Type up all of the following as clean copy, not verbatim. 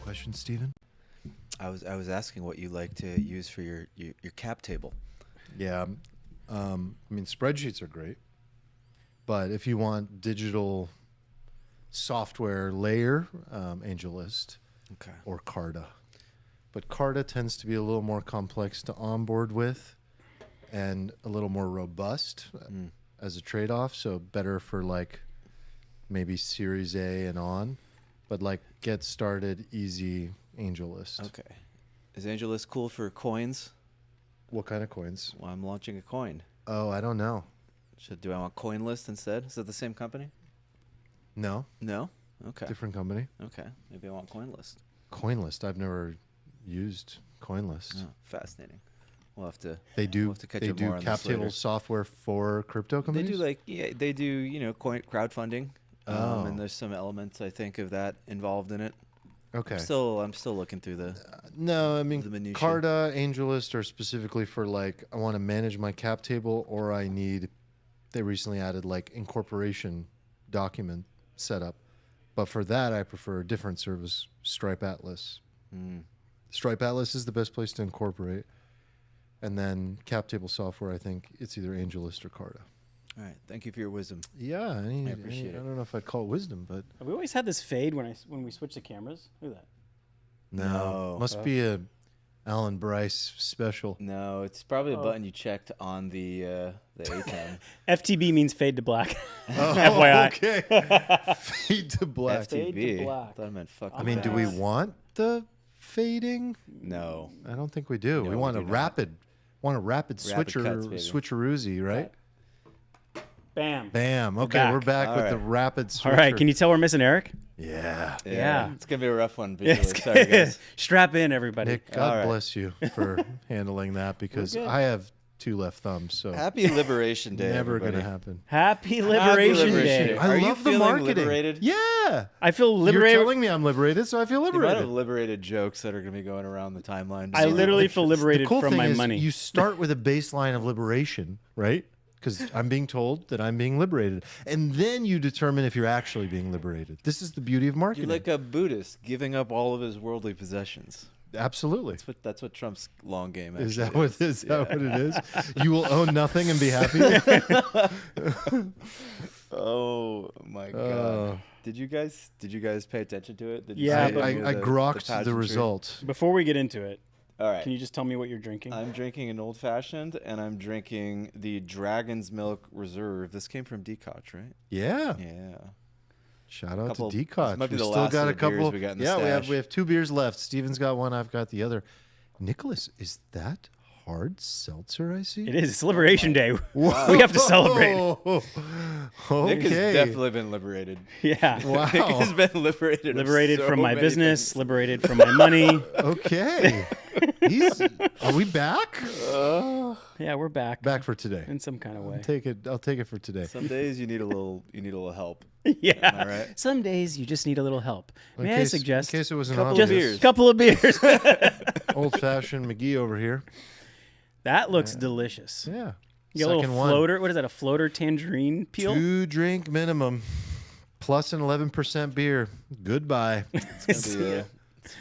question, Stephen? I was asking what you like to use for your cap table. Yeah. I mean, spreadsheets are great. But if you want digital software layer, AngelList or Carta. But Carta tends to be a little more complex to onboard with and a little more robust as a trade-off. So better for like maybe Series A and on. But like get started, easy AngelList. Okay. Is AngelList cool for coins? What kind of coins? Well, I'm launching a coin. Oh, I don't know. Do I want CoinList instead? Is that the same company? No. No? Okay. Different company. Okay. Maybe I want CoinList. CoinList. I've never used CoinList. Oh, fascinating. We'll have to. They do. We'll have to catch They up more do on cap this later. table software for crypto companies. They do coin crowdfunding. Oh. And there's some elements I think of that involved in it. Okay. I'm still looking through the. No, I the mean, minutiae. Carta, AngelList are specifically for like I want to manage my cap table, or I need. They recently added like incorporation document setup, but for that I prefer a different service, Stripe Atlas. Stripe Atlas is the best place to incorporate, and then cap table software. I think it's either AngelList or Carta. All right. Thank you for your wisdom. Yeah, I appreciate it. I don't know if I'd call it wisdom, but Have we always had this fade when we switch the cameras? Look at that. No. must be a Alan Bryce special. No, it's probably a button you checked on the A10. FTB means fade to black. Oh, FYI. okay. Fade to black. Fade to FTB. black. Thought I meant fuck. I mean, do we want the fading? No. I don't think we do. No, we we want do a not. rapid Rapid cuts, baby. switcheroozy, right? Bam. Bam. Okay, we're back back. with All the right. rapid switcher. All right. Can you tell we're missing Eric? Yeah. Yeah. It's gonna be a rough one visually. Sorry, guys. Strap in, everybody. Nick, God All right. bless you for handling that because good. I have two left thumbs, so Happy Liberation Day. never going to everybody. happen. Happy Liberation Liberation Day. Day. I Are you love the feeling marketing. liberated? Yeah. I feel You're liberated. telling me I'm liberated, so I feel The amount of liberated. liberated jokes that are gonna be going around the timeline. I literally feel The liberated cool from thing my is money. you start with a baseline of liberation, right? Because I'm being told that I'm being liberated. And then you determine if you're actually being liberated. This is the beauty of You're marketing. like a Buddhist giving up all of his worldly possessions. Absolutely. That's what Trump's long game Is actually that what is that what it is? You will own nothing and be happy? Oh my god! Did you guys pay attention to it? Did you Yeah, see but- any of I grokked the pageantry? result. Before we get into it, All right. can you just tell me what you're drinking? I'm drinking an old fashioned, and I'm drinking the Dragon's Milk Reserve. This came from Detox, right? Yeah. Yeah. Shout out Couple- to this Decoch. might be We the still last got of a the beers couple. we got in the Yeah, stash. we have 2 beers left. Steven's got one. I've got the other. Nicholas, is that hard seltzer I see? It is. It's Liberation Day. Whoa. We have to celebrate. Okay. Nick has definitely been liberated. Yeah. Wow. Nick has been liberated. of Liberated so from my many business, things. liberated from my money. Okay. Are we back? Yeah, we're back. Back for today. In some kind of way. I'll take it for today. Some days you need a little help. Yeah. All right. Some days you just need a little help. May I suggest In case it was an Couple of obvious, beers. couple of beers? old-fashioned McGee over here. That looks delicious. Yeah. You got a little Second one. floater. What is that? A floater tangerine peel? 2 drink minimum, plus an 11% beer. Goodbye. It's gonna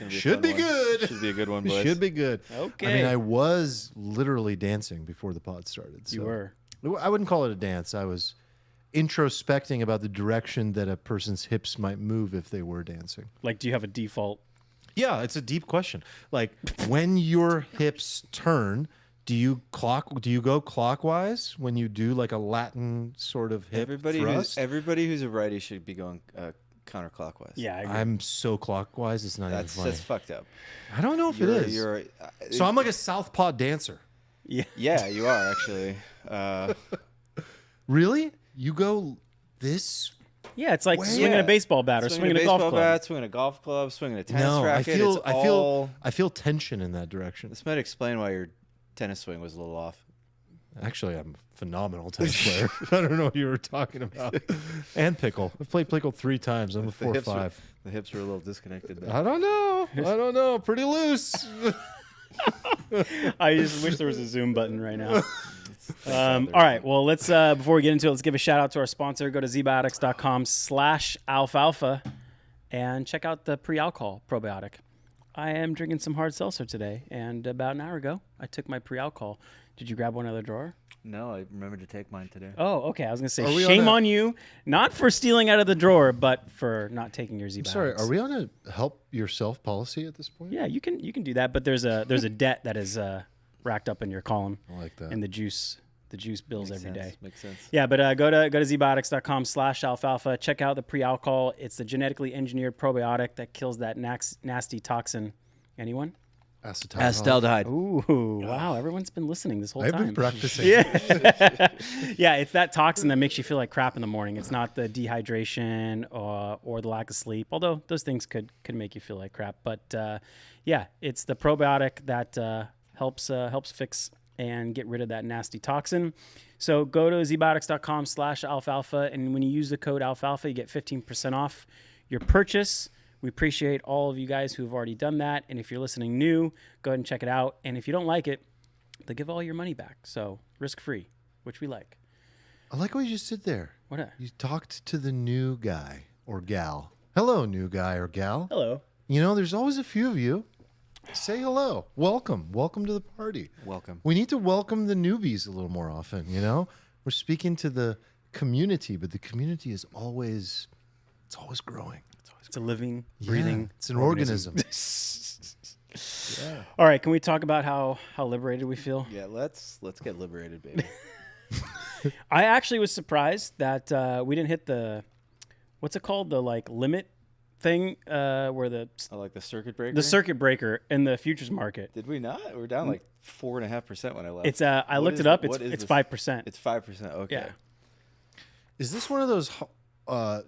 be a Should fun be one. good. Should be a good one, boys. Should be good. Okay. I mean, I was literally dancing before the pod started. So You were. I wouldn't call it a dance. I was introspecting about the direction that a person's hips might move if they were dancing. Like, do you have a default? Yeah, it's a deep question. Like, when your hips turn, do you go clockwise when you do like a Latin sort of hip thrust? Everybody who's a righty should be going counterclockwise. Yeah, I agree. I'm so clockwise. It's not That's even funny. fucked up. I don't know if it is. So I'm like a southpaw dancer. yeah. Yeah, you are actually. Really? You go this? Yeah, it's like Way- swinging Yeah. a baseball bat or swinging a golf baseball club. bat, swinging a golf club, swinging a tennis No, racket. I feel tension in that direction. This might explain why your tennis swing was a little off. Actually, I'm a phenomenal tennis player. I don't know what you were talking about. And pickle. I've played pickle 3 times. I'm a 4-5. The hips were a little disconnected there. I don't know. Pretty loose. I just wish there was a Zoom button right now. All right. Well, let's before we get into it, let's give a shout out to our sponsor. Go to ZBiotics.com/alfalfa and check out the pre-alcohol probiotic. I am drinking some hard seltzer today, and about an hour ago, I took my pre-alcohol. Did you grab one out of the drawer? No, I remembered to take mine today. Oh, okay. I was gonna say Are we shame on on you, not for stealing out of the drawer, but for not taking your ZBiotics. Sorry, are we on a help yourself policy at this point? Yeah, you can do that, but there's a debt that is racked up in your column. I like that. And the juice bills Makes every sense. day. Makes sense. Yeah, but go to ZBiotics.com/alfalfa. Check out the pre-alcohol. It's the genetically engineered probiotic that kills that nasty toxin. Anyone? Acetaldehyde. Ooh, wow! Everyone's been listening this whole I've time. been practicing. Yeah, yeah. It's that toxin that makes you feel like crap in the morning. It's not the dehydration or the lack of sleep, although those things could make you feel like crap. But yeah, it's the probiotic that helps fix and get rid of that nasty toxin. So go to ZBiotics.com/alfalfa, and when you use the code alfalfa, you get 15% off your purchase. We appreciate all of you guys who have already done that. And if you're listening new, go ahead and check it out. And if you don't like it, they'll give all your money back. So risk-free, which we like. I like what you just did there. What? You talked to the new guy or gal. Hello, new guy or gal. Hello. You know, there's always a few of you. Say hello. Welcome. Welcome to the party. Welcome. We need to welcome the newbies a little more often, you know? We're speaking to the community, but the community is always growing. It's a living, breathing. It's an organism. Yeah. All right, can we talk about how liberated we feel? Yeah, let's get liberated, baby. I actually was surprised that we didn't hit the, what's it called? The like limit thing where the like the circuit breaker. the circuit breaker in the futures market. Did we not? We're down like 4.5% when I left. It's I looked it up. It's 5%. It's 5%. Okay. Yeah. Is this one of those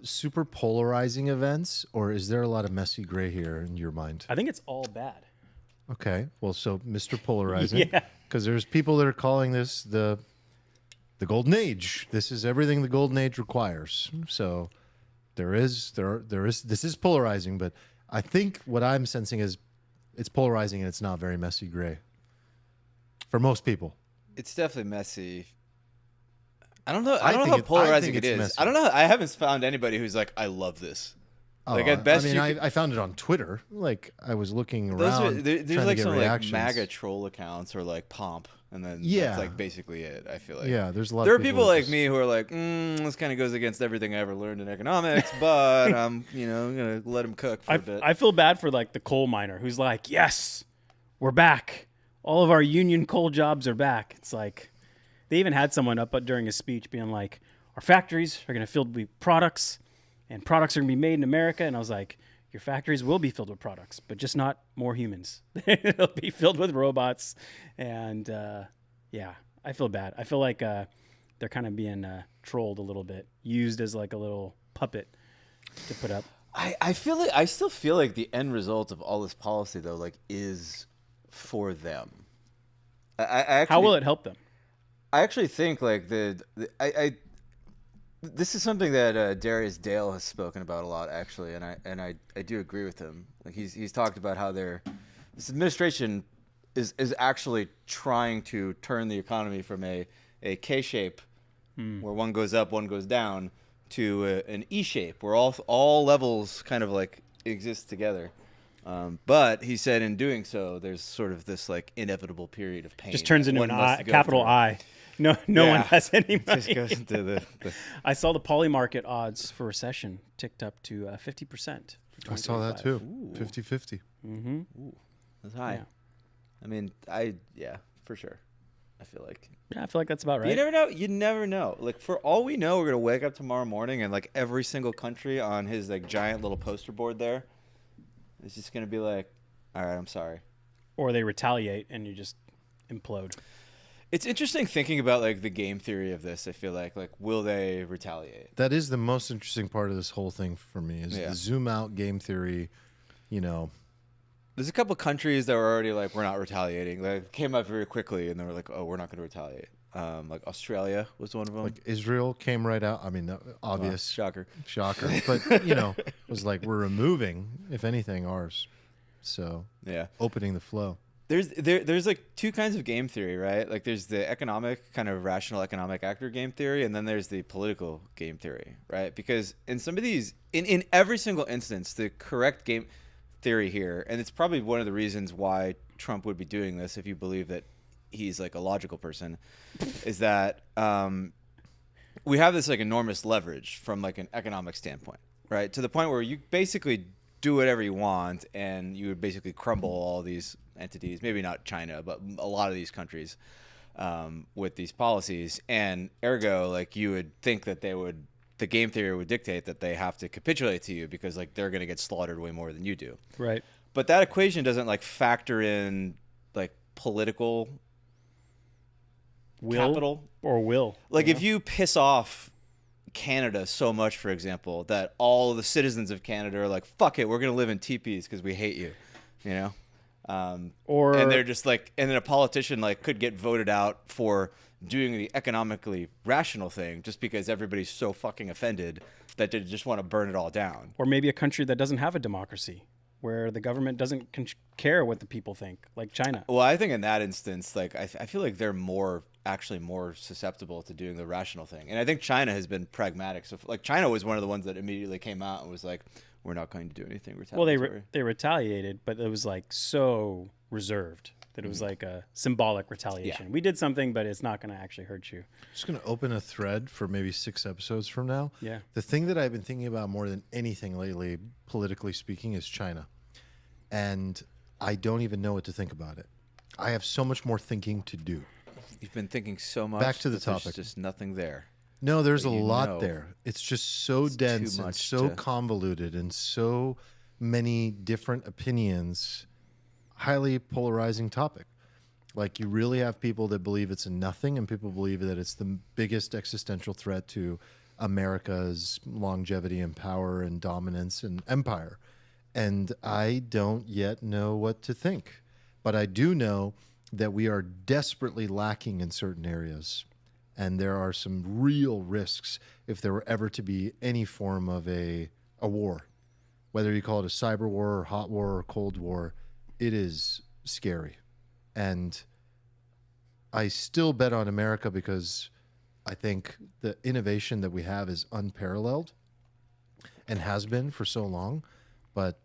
super polarizing events, or is there a lot of messy gray here in your mind? I think it's all bad. Okay. Well, so Mr. Polarizing. Yeah. Because there's people that are calling this the golden age. This is everything the golden age requires. So there is this is polarizing, but I think what I'm sensing is it's polarizing and it's not very messy gray. For most people. It's definitely messy. I don't know how think polarizing it it's is. messy. I don't know. I haven't found anybody who's like, I love this. Like at best, I mean, I found it on Twitter. Like I was looking around. There's trying like to get some reactions. like MAGA troll accounts or like Pomp, and then Yeah. that's like basically it. I feel like Yeah, there's a lot. there are of people who like just- me who are like, this kind of goes against everything I ever learned in economics, but I'm gonna let him cook for a bit. I feel bad for like the coal miner who's like, yes, we're back. All of our union coal jobs are back. It's like they even had someone up during a speech being like, our factories are going to filled with products and products are going to be made in America. And I was like, your factories will be filled with products, but just not more humans. It'll be filled with robots. And yeah, I feel bad. I feel like they're kind of being trolled a little bit, used as like a little puppet to put up. I still feel like the end result of all this policy though, like, is for them. I actually, How will it help them? I actually think like this is something that Darius Dale has spoken about a lot actually, and I do agree with him. Like he's talked about how this administration is actually trying to turn the economy from a K shape where one goes up, one goes down, to an E shape where all levels kind of like exist together. But he said in doing so, there's sort of this like inevitable period of pain. Just turns that into one an must I, go capital through. I. No Yeah. one has any money. Just goes into the I saw the poly market odds for recession ticked up to 50%. I saw that too. Ooh. 50-50. Mm-hmm. That's high. Yeah. I mean, for sure. I feel like Yeah, I feel like that's about right. you never know. You never know. Like for all we know, we're gonna wake up tomorrow morning and like every single country on his like giant little poster board there is just gonna be like, all right, I'm sorry. Or they retaliate and you just implode. It's interesting thinking about like the game theory of this. I feel like will they retaliate? That is the most interesting part of this whole thing for me is Yeah. the zoom out game theory. You know, There's a couple countries that were already like, we're not retaliating. Like came up very quickly and they were like, oh, we're not going to retaliate. Like Australia was one of them. like Israel came right out. I mean, obvious Shocker. shocker, but you know, was like we're removing, if anything, ours. So Yeah. opening the flow. There's like two kinds of game theory, right? Like there's the economic kind of rational economic actor game theory, and then there's the political game theory, right? Because in some of these, in every single instance, the correct game, theory here, and it's probably one of the reasons why Trump would be doing this if you believe that he's like a logical person, is that we have this like enormous leverage from like an economic standpoint, right? To the point where you basically do whatever you want, and you would basically crumble all these entities, maybe not China, but a lot of these countries with these policies. And ergo, like you would think that the game theory would dictate that they have to capitulate to you because like they're going to get slaughtered way more than you do. Right. But that equation doesn't like factor in like political capital or will. Like if you piss off Canada so much, for example, that all the citizens of Canada are like, fuck it, we're going to live in teepees because we hate you, you know? And they're just like, and then a politician like could get voted out for doing the economically rational thing just because everybody's so fucking offended that they just want to burn it all down. Or maybe a country that doesn't have a democracy, where the government doesn't care what the people think, like China. Well, I think in that instance, like I feel like they're actually more susceptible to doing the rational thing. And I think China has been pragmatic. So like China was one of the ones that immediately came out and was like, we're not going to do anything retaliatory. Well, they retaliated, but it was like so reserved that it was like a symbolic retaliation. Yeah. We did something, but it's not going to actually hurt you. Just going to open a thread for maybe 6 episodes from now. Yeah. The thing that I've been thinking about more than anything lately, politically speaking, is China. And I don't even know what to think about it. I have so much more thinking to do. You've been thinking so much. Back to the that there's topic. just nothing there. No, there's a lot there. It's just so It's dense too and much so to- convoluted and so many different opinions. Highly polarizing topic. Like you really have people that believe it's a nothing and people believe that it's the biggest existential threat to America's longevity and power and dominance and empire. And I don't yet know what to think. But I do know that we are desperately lacking in certain areas. And there are some real risks if there were ever to be any form of a war. Whether you call it a cyber war or hot war or cold war, it is scary. And I still bet on America because I think the innovation that we have is unparalleled and has been for so long. But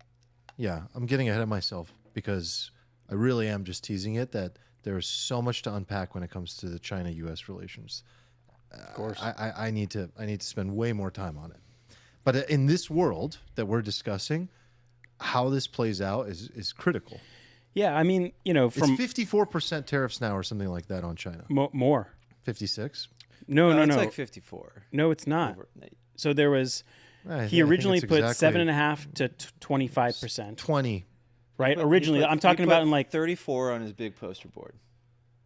yeah, I'm getting ahead of myself because I really am just teasing it that there's so much to unpack when it comes to the China-U.S. relations. Of course. I need to spend way more time on it. But in this world that we're discussing, how this plays out is critical. Yeah, I mean, from It's 54% tariffs now or something like that on China. More. 56? No. It's like 54. No, it's not. So there was. I He think originally it's put exactly 7.5 to 25%. 20. Right. Originally, I'm talking about in like 34 on his big poster board.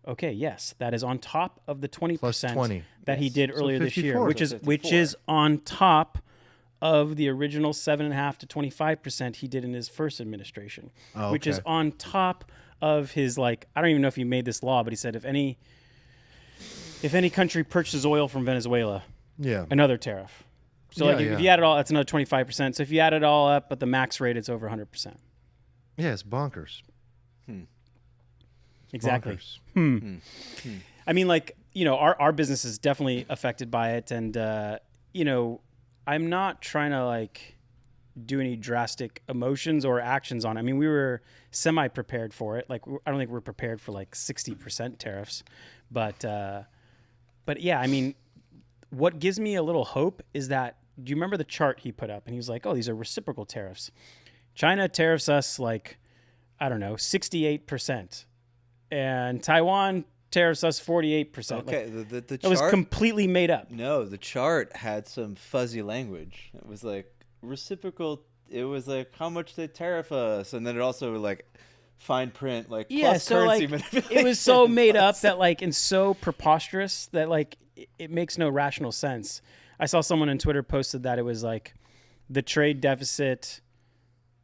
Okay, yes, that is on top of the 20% Plus 20. that he Yes. did So earlier this year, 54. which So is on top of the original 7.5 to 25% he did in his first administration, Oh, which is okay. on top of his I don't even know if he made this law, but he said if any country purchases oil from Venezuela, Yeah. another tariff. So if you add it all, that's another 25%. So if you add it all up, at the max rate, it's over 100%. Yeah, it's bonkers. Exactly. Bonkers. I mean, our business is definitely affected by it. And, I'm not trying to do any drastic emotions or actions on it. I mean, we were semi-prepared for it. I don't think we're prepared for 60% tariffs, but yeah, I mean, what gives me a little hope is that, do you remember the chart he put up? And he was like, oh, these are reciprocal tariffs. China tariffs us 68%. And Taiwan tariffs us 48%. Okay, the chart. It was completely made up. No, the chart had some fuzzy language. It was reciprocal. It was how much they tariff us, and then it also fine print plus currency manipulation. it was so made up that and so preposterous that it makes no rational sense. I saw someone on Twitter posted that it was the trade deficit.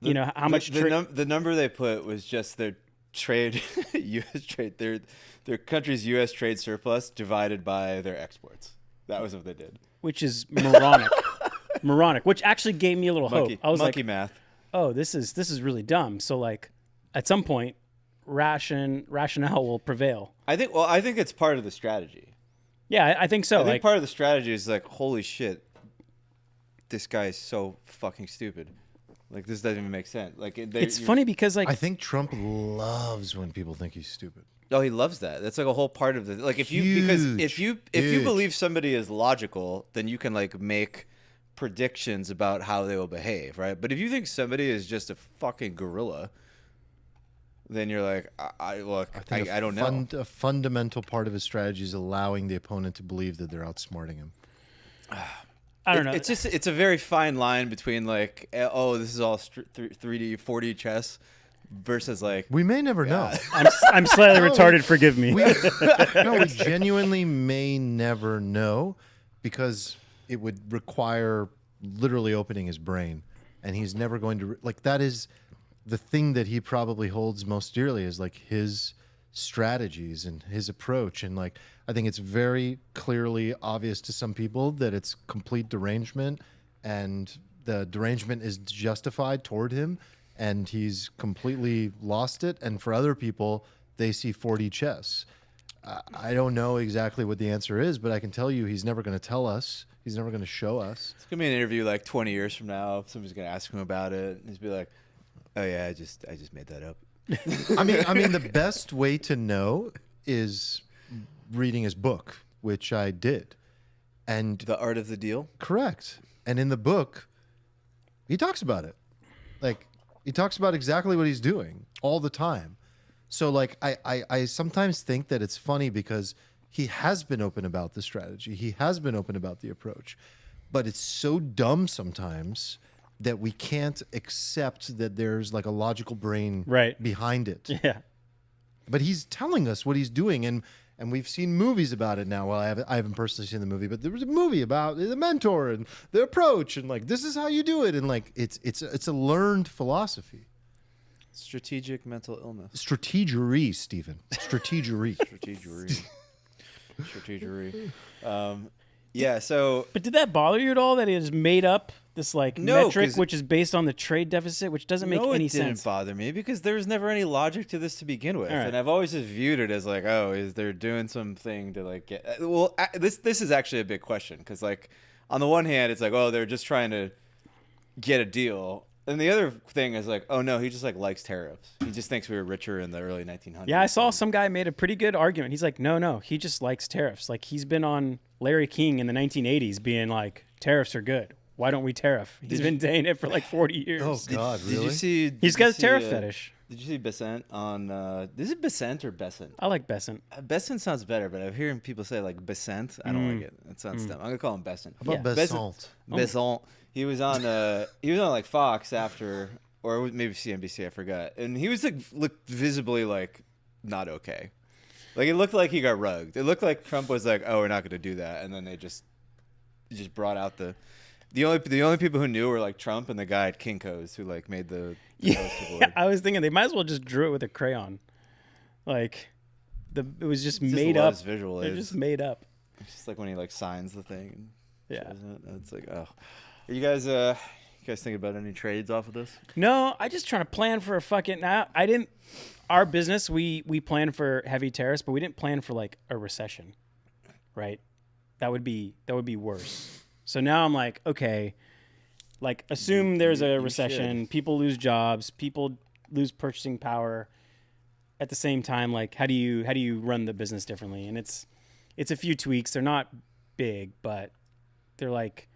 How much the number they put was just their trade, U.S. trade, their country's U.S. trade surplus divided by their exports. That was what they did. Which is moronic. Moronic, which actually gave me a little hope. I was monkey math. Oh, this is really dumb. So at some point, rationale will prevail. I think it's part of the strategy. Yeah, I think so. I think part of the strategy is holy shit, this guy is so fucking stupid. Like this doesn't even make sense. Like It's funny because like I think Trump loves when people think he's stupid. Oh, he loves that. That's like a whole part of the like if you because if you believe somebody is logical, then you can like make predictions about how they will behave, right? But if you think somebody is just a fucking gorilla, then you're like, I don't know. A fundamental part of his strategy is allowing the opponent to believe that they're outsmarting him. I don't know. It's a very fine line between like, oh, this is all 3D, 4D chess versus like. We may never know. I'm slightly retarded. Forgive me. We genuinely may never know because it would require literally opening his brain, and he's never going to like. That is the thing that he probably holds most dearly is like his strategies and his approach, and like I think it's very clearly obvious to some people that it's complete derangement, and the derangement is justified toward him, and he's completely lost it. And for other people, they see 4D chess. I don't know exactly what the answer is, but I can tell you he's never going to tell us. He's never going to show us. It's going to be an interview like 20 years from now. Somebody's going to ask him about it, and he's be like, "Oh yeah, I just made that up." I mean, the best way to know is reading his book, which I did, and The Art of the Deal. Correct. And in the book, he talks about it. Like he talks about exactly what he's doing all the time. So like I sometimes think that it's funny because he has been open about the strategy. He has been open about the approach, but it's so dumb sometimes that we can't accept that there's like a logical brain behind it. Yeah. But he's telling us what he's doing, and we've seen movies about it now. Well, I haven't personally seen the movie, but there was a movie about the mentor and the approach, and like this is how you do it, and like it's a learned philosophy. Strategic mental illness. Strategery, Stephen. Strategery. Strategery. Yeah. So. But did that bother you at all that he has made up this like metric, which is based on the trade deficit, which doesn't make any sense? No, it didn't bother me because there was never any logic to this to begin with, and I've always just viewed it as like, oh, is they're doing something to like get? Well, this is actually a big question because like on the one hand, it's like, oh, they're just trying to get a deal. And the other thing is like, oh no, he just like likes tariffs. He just thinks we were richer in the early 1900s. Yeah, I saw some guy made a pretty good argument. He's like, no, he just likes tariffs. Like he's been on Larry King in the 1980s being like, tariffs are good. Why don't we tariff? He's been saying it for like 40 years. Oh God, really? Did you see? He's got a tariff fetish. Did you see Besant on? Is it Besant or Besant? I like Besant. Besant sounds better, but I'm hearing people say like Besant. I don't like it. It sounds dumb. I'm gonna call him Besant. How about Besant? Besant. He was on like Fox after, or maybe CNBC. I forgot. And he was like looked visibly like not okay. Like it looked like he got rugged. It looked like Trump was like, oh, we're not gonna do that, and then they just brought out the only people who knew were like Trump and the guy at Kinko's who like made the poster board. I was thinking they might as well just drew it with a crayon. Like it was just made up. Visual They're just made up. It's just like when he like signs the thing. And yeah. It's like, oh. Are you guys thinking about any trades off of this? No, I just trying to plan for a fucking. I didn't. Our business, we planned for heavy tariffs, but we didn't plan for like a recession, right? That would be worse. So now I'm like, okay, like assume there's a recession, people lose jobs, people lose purchasing power. At the same time, like how do you run the business differently? And it's a few tweaks. They're not big, but they're like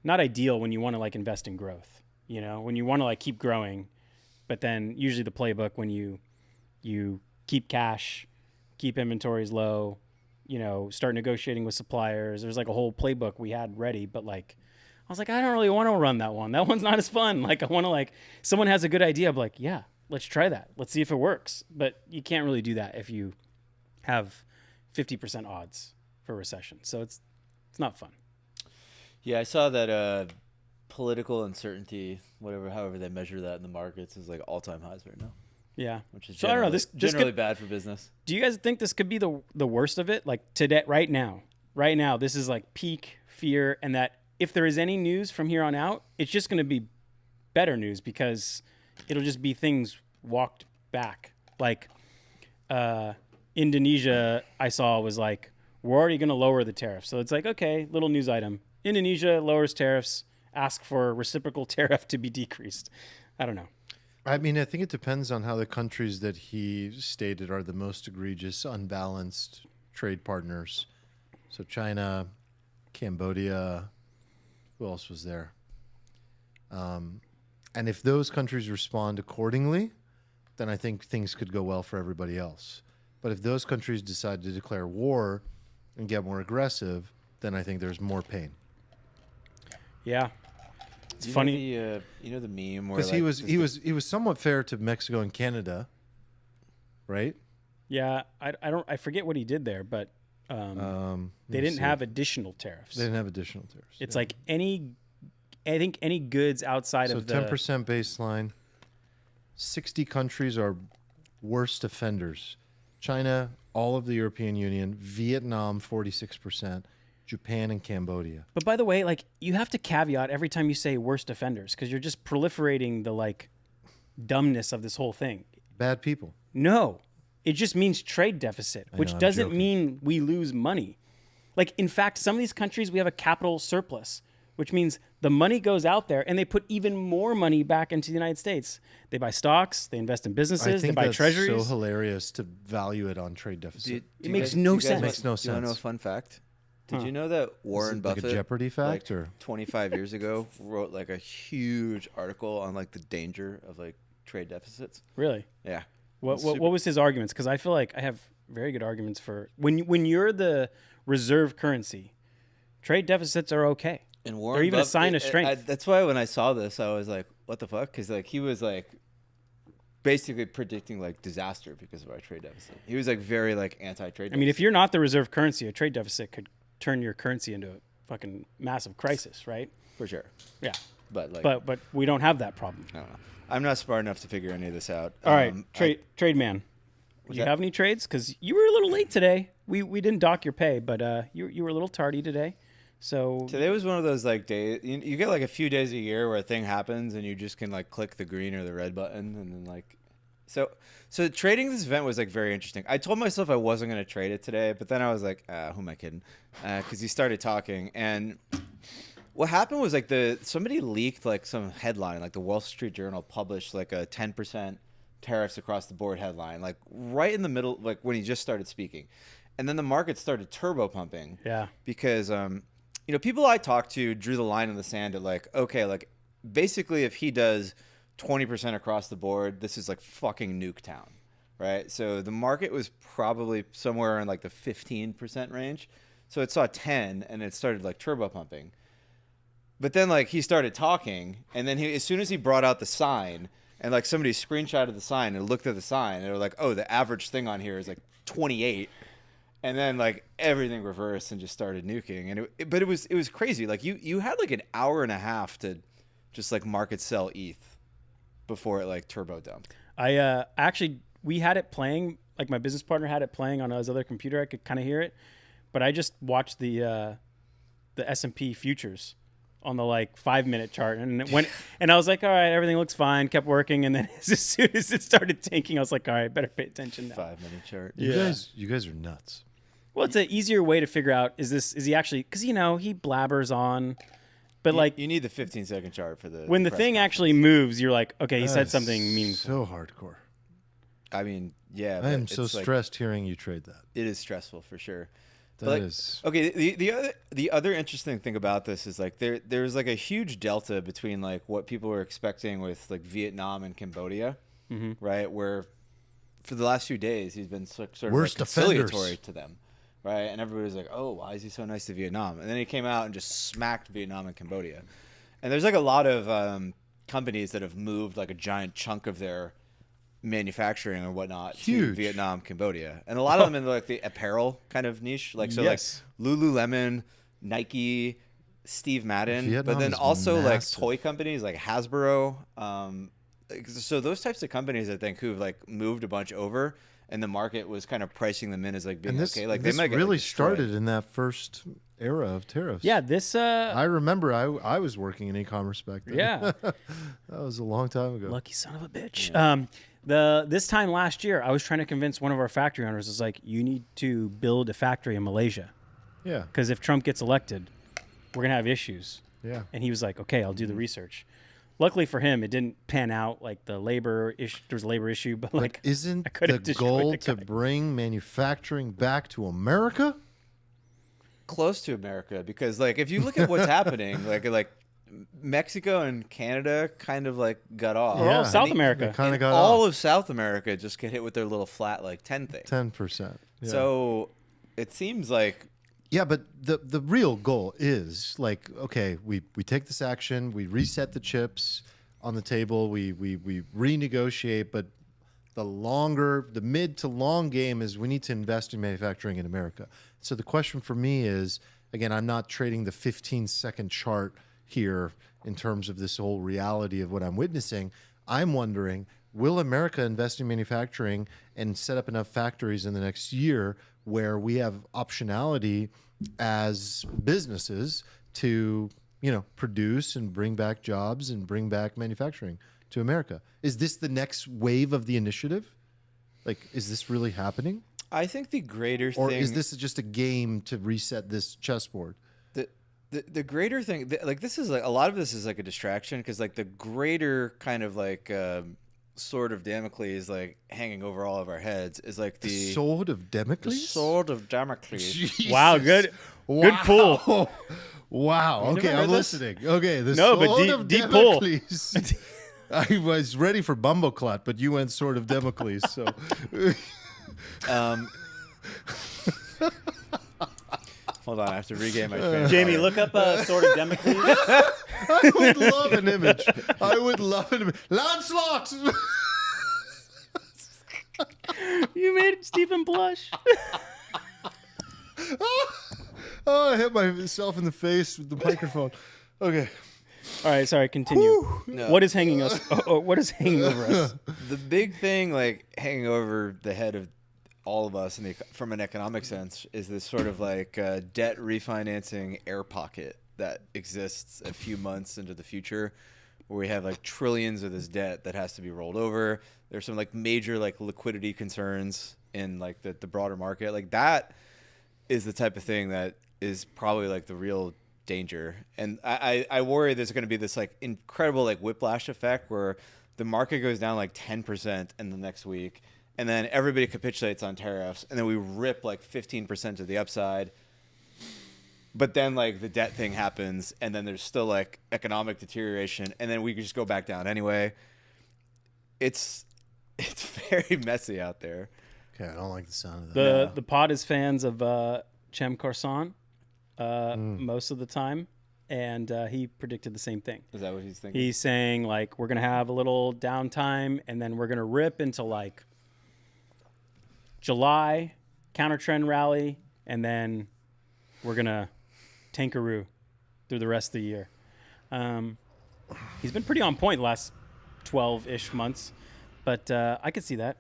not ideal when you want to like invest in growth. You know, when you want to like keep growing, but then usually the playbook when you keep cash, keep inventories low, you know, start negotiating with suppliers. There's like a whole playbook we had ready, but like, I was like, I don't really want to run that one. That one's not as fun. Like I want to like, someone has a good idea. I'm like, yeah, let's try that. Let's see if it works. But you can't really do that if you have 50% odds for recession. So it's not fun. Yeah. I saw that, political uncertainty, however they measure that in the markets is like all-time highs right now. Yeah. Which is so I don't know. This generally could, bad for business. Do you guys think this could be the worst of it? Like today, right now, this is like peak fear, and that if there is any news from here on out, it's just going to be better news because it'll just be things walked back. Like Indonesia, I saw was like, we're already going to lower the tariffs. So it's like, okay, little news item. Indonesia lowers tariffs ask for reciprocal tariff to be decreased. I don't know. I mean, I think it depends on how the countries that he stated are the most egregious, unbalanced trade partners. So China, Cambodia, who else was there? And if those countries respond accordingly, then I think things could go well for everybody else. But if those countries decide to declare war and get more aggressive, then I think there's more pain. Yeah. It's funny. You know the meme where Because he was somewhat fair to Mexico and Canada, right? Yeah, I forget what he did there, but they didn't have additional tariffs. They didn't have additional tariffs. It's like I think any goods outside of the 10% baseline. 60 countries are worst offenders. China, all of the European Union, Vietnam 46%, Japan and Cambodia. But by the way, like you have to caveat every time you say worst offenders because you're just proliferating the like dumbness of this whole thing. Bad people. No, it just means trade deficit, which I'm doesn't joking. mean we lose money. Like in fact, some of these countries we have a capital surplus, which means the money goes out there and they put even more money back into the United States. They buy stocks, they invest in businesses, they buy treasuries. So hilarious to value it on trade deficit. It makes no sense. Makes no Do you want to know a sense. fun fact? Did you know that Warren like a Buffett, Jeopardy fact, like or 25 years ago, wrote like a huge article on like the danger of like trade deficits? Really? Yeah. What was his arguments? Because I feel like I have very good arguments for when you're the reserve currency, trade deficits are okay. And Warren They're even a Buffett- sign of strength. that's why when I saw this, I was like, "What the fuck?" Because like he was like basically predicting like disaster because of our trade deficit. He was like very like anti-trade. I mean, if you're not the reserve currency, a trade deficit could turn your currency into a fucking massive crisis, right? for sure, Yeah. but like, But we don't have that problem. I don't know. I'm not smart enough to figure any of this out. All right, trade man. Do you that? have any trades? Because you were a little late today. We didn't dock your pay, but you were a little tardy today. So Today was one of those like days. You get like a few days a year where a thing happens and you just can like click the green or the red button and then like. So trading this event was like very interesting. I told myself I wasn't going to trade it today, but then I was like, who am I kidding? Because he started talking, and what happened was like somebody leaked like some headline, like the Wall Street Journal published like a 10% tariffs across the board headline, like right in the middle, like when he just started speaking, and then the market started turbo pumping. Yeah. Because people I talked to drew the line in the sand at like, okay, like basically if he does 20% across the board, this is like fucking nuke town, right? So the market was probably somewhere in like the 15% range. So it saw 10 and it started like turbo pumping. But then like he started talking, and then as soon as he brought out the sign and like somebody screenshotted the sign and looked at the sign and they were like, oh, the average thing on here is like 28. And then like everything reversed and just started nuking. And but it was crazy. Like you had like an hour and a half to just like market sell ETH before it like turbo dumped. We had it playing, like my business partner had it playing on his other computer. I could kind of hear it, but I just watched the S&P futures on the like 5-minute chart, and it went, and I was like, all right, everything looks fine, kept working, and then as soon as it started tanking, I was like, all right, better pay attention now. 5-minute chart. you guys are nuts. Well, it's an easier way to figure out is he actually, because he blabbers on, but like You need the 15-second chart for the when the press thing conference. actually moves, you're like, okay, he said That's something meaningful. So hardcore. I mean, yeah. I am but so it's, like, stressed hearing you trade that. it is stressful for sure. That is. Okay. The other interesting thing about this is like there's like a huge delta between like what people were expecting with like Vietnam and Cambodia, right? Where for the last few days he's been sort of Worst like offenders. conciliatory to them, right? And everybody was like, oh, why is he so nice to Vietnam? And then he came out and just smacked Vietnam and Cambodia. And there's like a lot of companies that have moved like a giant chunk of their manufacturing or whatnot to Huge. Vietnam, Cambodia, and a lot of them in like the apparel kind of niche, like Yes. like Lululemon, Nike, Steve Madden, Vietnam but then is also massive. like toy companies like Hasbro. So those types of companies, I think, who've like moved a bunch over, and the market was kind of pricing them in as like being And this, okay. Like this they might get really like, destroyed. started in that first era of tariffs. Yeah, this I remember I was working in e-commerce back then. yeah. That was a long time ago. Lucky son of a bitch. This time last year, I was trying to convince one of our factory owners, is like, you need to build a factory in Malaysia, Yeah. because if Trump gets elected, we're gonna have issues. Yeah. And he was like, okay, I'll do the research. Luckily for him, it didn't pan out. Like the labor issue, there was a labor issue, but like, isn't I could the have destroyed goal the to guy. bring manufacturing back to America? Close to America, because like if you look at what's happening, like Mexico and Canada kind of like got off. We're all Yeah. South America. Kind of And got all off. of South America just get hit with their little flat like 10 thing. 10%. Yeah. So it seems like Yeah, but the real goal is like, okay, we take this action, we reset the chips on the table, we renegotiate, but the mid to long game is we need to invest in manufacturing in America. So the question for me is, again, I'm not trading the 15-second chart here in terms of this whole reality of what I'm witnessing. I'm wondering, will America invest in manufacturing and set up enough factories in the next year where we have optionality as businesses to, produce and bring back jobs and bring back manufacturing to America? Is this the next wave of the initiative? Like, is this really happening? I think the greater Or thing is this just a game to reset this chessboard? the greater thing, like this is like a lot of this is like a distraction, because like the greater kind of like sword of Damocles like hanging over all of our heads is like the Sword of Damocles? sword of Damocles. Jesus. Wow, good pull. Wow. You Okay, never I'm heard this? listening. Okay, the No, but sword deep- of deep pull. Damocles. I was ready for Bumbleclot, but you went sword of Damocles. So Hold on, I have to regain my train of Jamie, thought. look up Sword of Damocles. I would love an image. I would love an image. Lancelot! You made Stephen blush. Oh, I hit myself in the face with the microphone. Okay. All right, sorry, continue. No. What is hanging us? What is hanging over us? The big thing like hanging over the head of all of us from an economic sense is this sort of like debt refinancing air pocket that exists a few months into the future, where we have like trillions of this debt that has to be rolled over. There's some like major like liquidity concerns in like the broader market. Like that is the type of thing that is probably like the real danger. And I worry there's going to be this like incredible like whiplash effect where the market goes down like 10% in the next week, and then everybody capitulates on tariffs, and then we rip like 15% to the upside. But then like the debt thing happens, and then there's still like economic deterioration, and then we can just go back down anyway. It's very messy out there. Okay, I don't like the sound of that. The pod is fans of Cem Corson most of the time, and he predicted the same thing. Is that what he's thinking? He's saying like we're gonna have a little downtime, and then we're gonna rip into like July, counter trend rally, and then we're gonna tankaroo through the rest of the year. He's been pretty on point the last 12-ish months, but I could see that.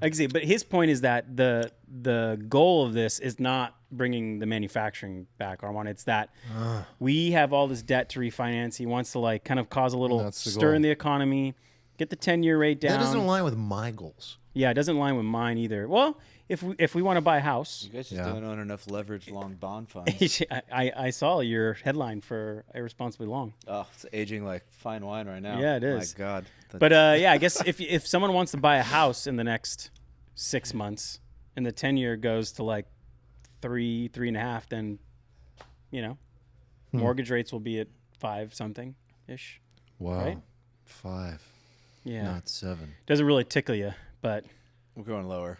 I can see it. But his point is that the goal of this is not bringing the manufacturing back, Armand. It's that we have all this debt to refinance. He wants to like kind of cause a little That's the stir in goal. the economy, get the 10-year rate down. That doesn't align with my goals. Yeah, it doesn't align with mine either. Well, if we want to buy a house, You guys just Yeah. don't own enough leveraged long bond funds. I saw your headline for Irresponsibly Long. Oh, it's aging like fine wine right now. Yeah, it is. My God. But yeah, I guess if someone wants to buy a house in the next 6 months and the 10-year goes to like 3.5, then mortgage rates will be at 5 something ish. Wow. Right? 5, Yeah, not 7. doesn't really tickle you, but We're going lower.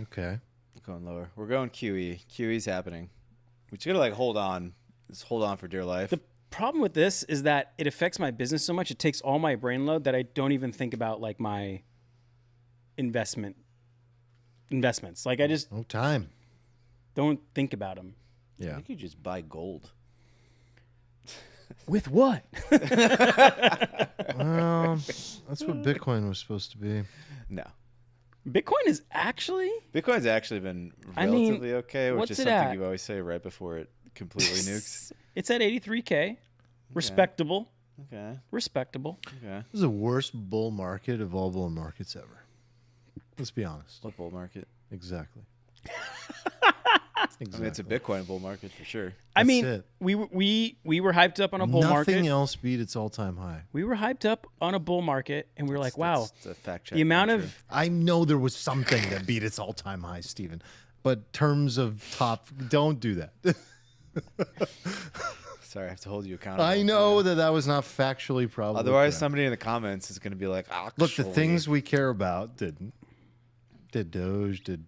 Okay. We're going lower. We're going QE. QE's happening. We just gotta like hold on. Just hold on for dear life. the problem with this is that it affects my business so much. It takes all my brain load that I don't even think about like my investments. Like I just No time. don't think about them. I Yeah. think you just buy gold. With what? Well, that's what Bitcoin was supposed to be. No. Bitcoin is actually Bitcoin's actually been I mean, relatively okay, which what's is it something at? you always say right before it completely nukes. it's at 83K. Respectable. Okay. Respectable. Okay. This is the worst bull market of all bull markets ever. Let's be honest. What bull market? Exactly. I mean, it's a Bitcoin bull market for sure. I mean, it. we were hyped up on a bull market. Nothing else beat its all-time high. We were hyped up on a bull market, and we were like, wow, That's a fact check. the amount I'm sure. of I know there was something that beat its all-time high, Steven. But terms of top, don't do that. Sorry, I have to hold you accountable. I know that was not factually probably Otherwise, correct. somebody in the comments is going to be like, Look, the things we care about didn't. Did Doge, did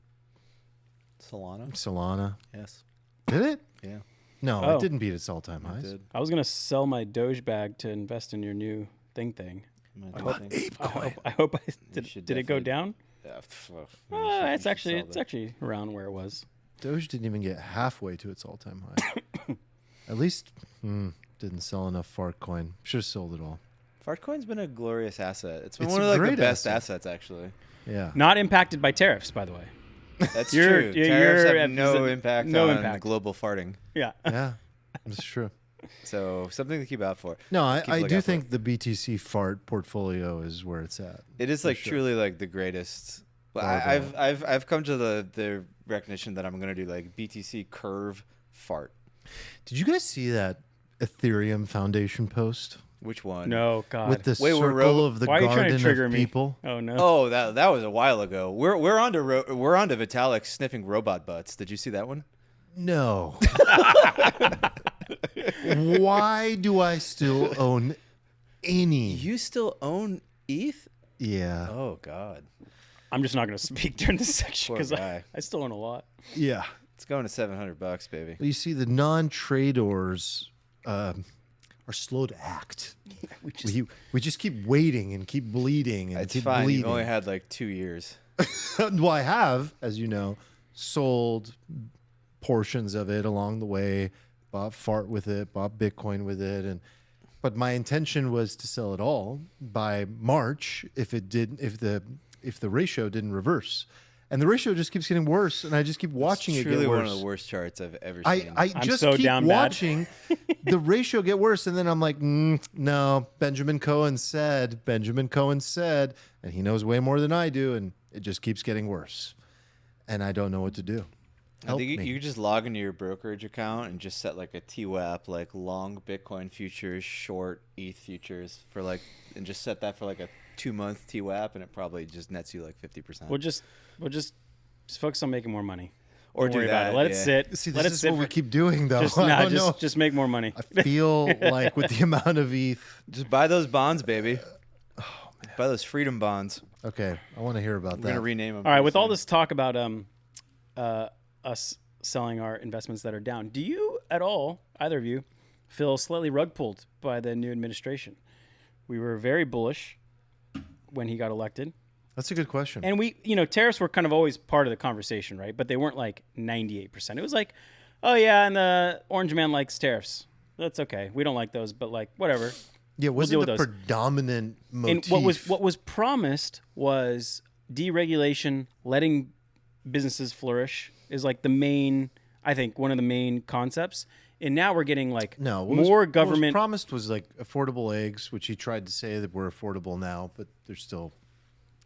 Solana. Yes. Did it? Yeah. No, Oh. it didn't beat its all-time highs. Did. I was gonna sell my Doge bag to invest in your new thing. I hope did should it go definitely- down? Yeah, It's actually around where it was. Doge didn't even get halfway to its all-time high. At least didn't sell enough fart coin. Should have sold it all. Fartcoin's been a glorious asset. It's been It's one a of like the great best asset. assets, actually. Yeah. Not impacted by tariffs, by the way. That's You're- true. you're- Tariffs you're have no at- impact no on impact. global farting. Yeah. Yeah. That's true. So something to keep out for. No, Keep a I lookout do for think the BTC fart portfolio is where it's at. it is for like sure. truly like the greatest. Well, Barbell. I've come to the recognition that I'm gonna do like BTC curve fart. Did you guys see that Ethereum Foundation post Which one? No, God. with the Wait, we're circle of the Why are you trying to garden trigger of me? people? Oh no. Oh, that was a while ago. We're on to Vitalik sniffing robot butts. Did you see that one? No. Why do I still own any? You still own ETH? Yeah. Oh God, I'm just not gonna speak during this section Poor because guy. I still own a lot. Yeah. it's going to $700, baby. You see, the non-traders are slow to act. We just keep waiting and keep bleeding and It's keep fine. bleeding. You've only had like 2 years. Well, I have, as you know, sold portions of it along the way, bought fart with it, bought Bitcoin with it, but my intention was to sell it all by March if the ratio didn't reverse. And the ratio just keeps getting worse, and I just keep watching It's it truly get worse. one of the worst charts I've ever I seen. I'm just so keep down bad. watching the ratio get worse, and then I'm like, no, Benjamin Cohen said, and he knows way more than I do, and it just keeps getting worse. And I don't know what to do. I Help think me. you could just log into your brokerage account and just set like a TWAP, like long Bitcoin futures, short ETH futures for like, and just set that for like a 2-month TWAP, and it probably just nets you like 50%. We'll just focus on making more money. Or Don't do worry about that. it. Let it yeah. sit. See, Let this it is sit what we for- keep doing, though. Just, I nah, don't know. just make more money. I feel like with the amount of ETH. Just buy those bonds, baby. Buy those freedom bonds. Okay, I want to hear about We're that. gonna rename them. All right, with all this talk about us selling our investments that are down, do you at all, either of you, feel slightly rug pulled by the new administration? We were very bullish when he got elected. That's a good question. And tariffs were kind of always part of the conversation, right? But they weren't like 98%. It was like, oh yeah, and the orange man likes tariffs. That's okay. We don't like those, but like whatever. yeah, deal wasn't with the those. predominant And motif? what was promised was deregulation, letting businesses flourish is like the main, I think, one of the main concepts. And now we're getting like No, more what was government. promised was like affordable eggs, which he tried to say that were affordable now, but they're still.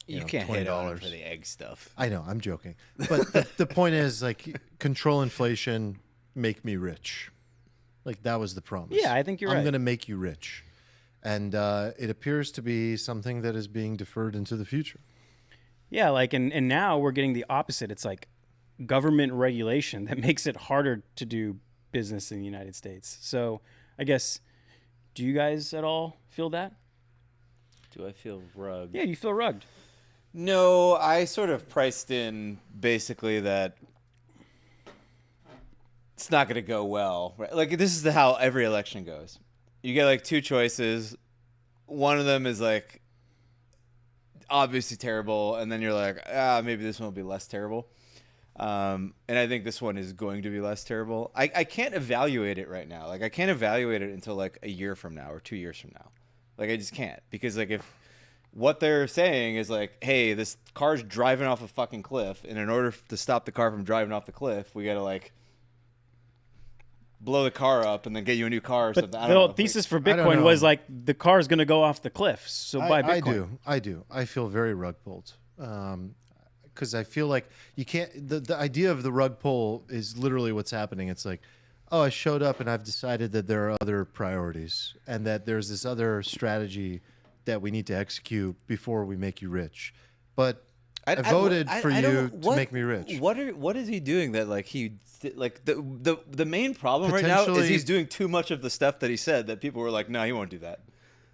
You know, can't hit on $20. for the egg stuff. I know, I'm joking, but the point is like control inflation, make me rich. Like that was the promise. Yeah, I think you're I'm right. going to make you rich, and it appears to be something that is being deferred into the future. Yeah, like and now we're getting the opposite. It's like government regulation that makes it harder to do business in the United States. So I guess, do you guys at all feel that? Do I feel rugged? Yeah, you feel rugged. No, I sort of priced in basically that it's not going to go well. Right? Like this is how every election goes. You get like 2 choices. One of them is like obviously terrible, and then you're like, maybe this one will be less terrible. And I think this one is going to be less terrible. I can't evaluate it right now. Like I can't evaluate it until like a year from now or 2 years from now. Like I just can't, because like if what they're saying is like, hey, this car's driving off a fucking cliff, and in order to stop the car from driving off the cliff, we got to like blow the car up and then get you a new car or But something. the I don't know. whole thesis for I don't Bitcoin know. was like the car's going to go off the cliff. So buy Bitcoin. I do. I feel very rug pulled. because I feel like you can't. The idea of the rug pull is literally what's happening. It's like, oh, I showed up and I've decided that there are other priorities and that there's this other strategy that we need to execute before we make you rich. But I voted for you to make me rich. What is he doing that like the main problem right now is he's doing too much of the stuff that he said that people were like, no, he won't do that.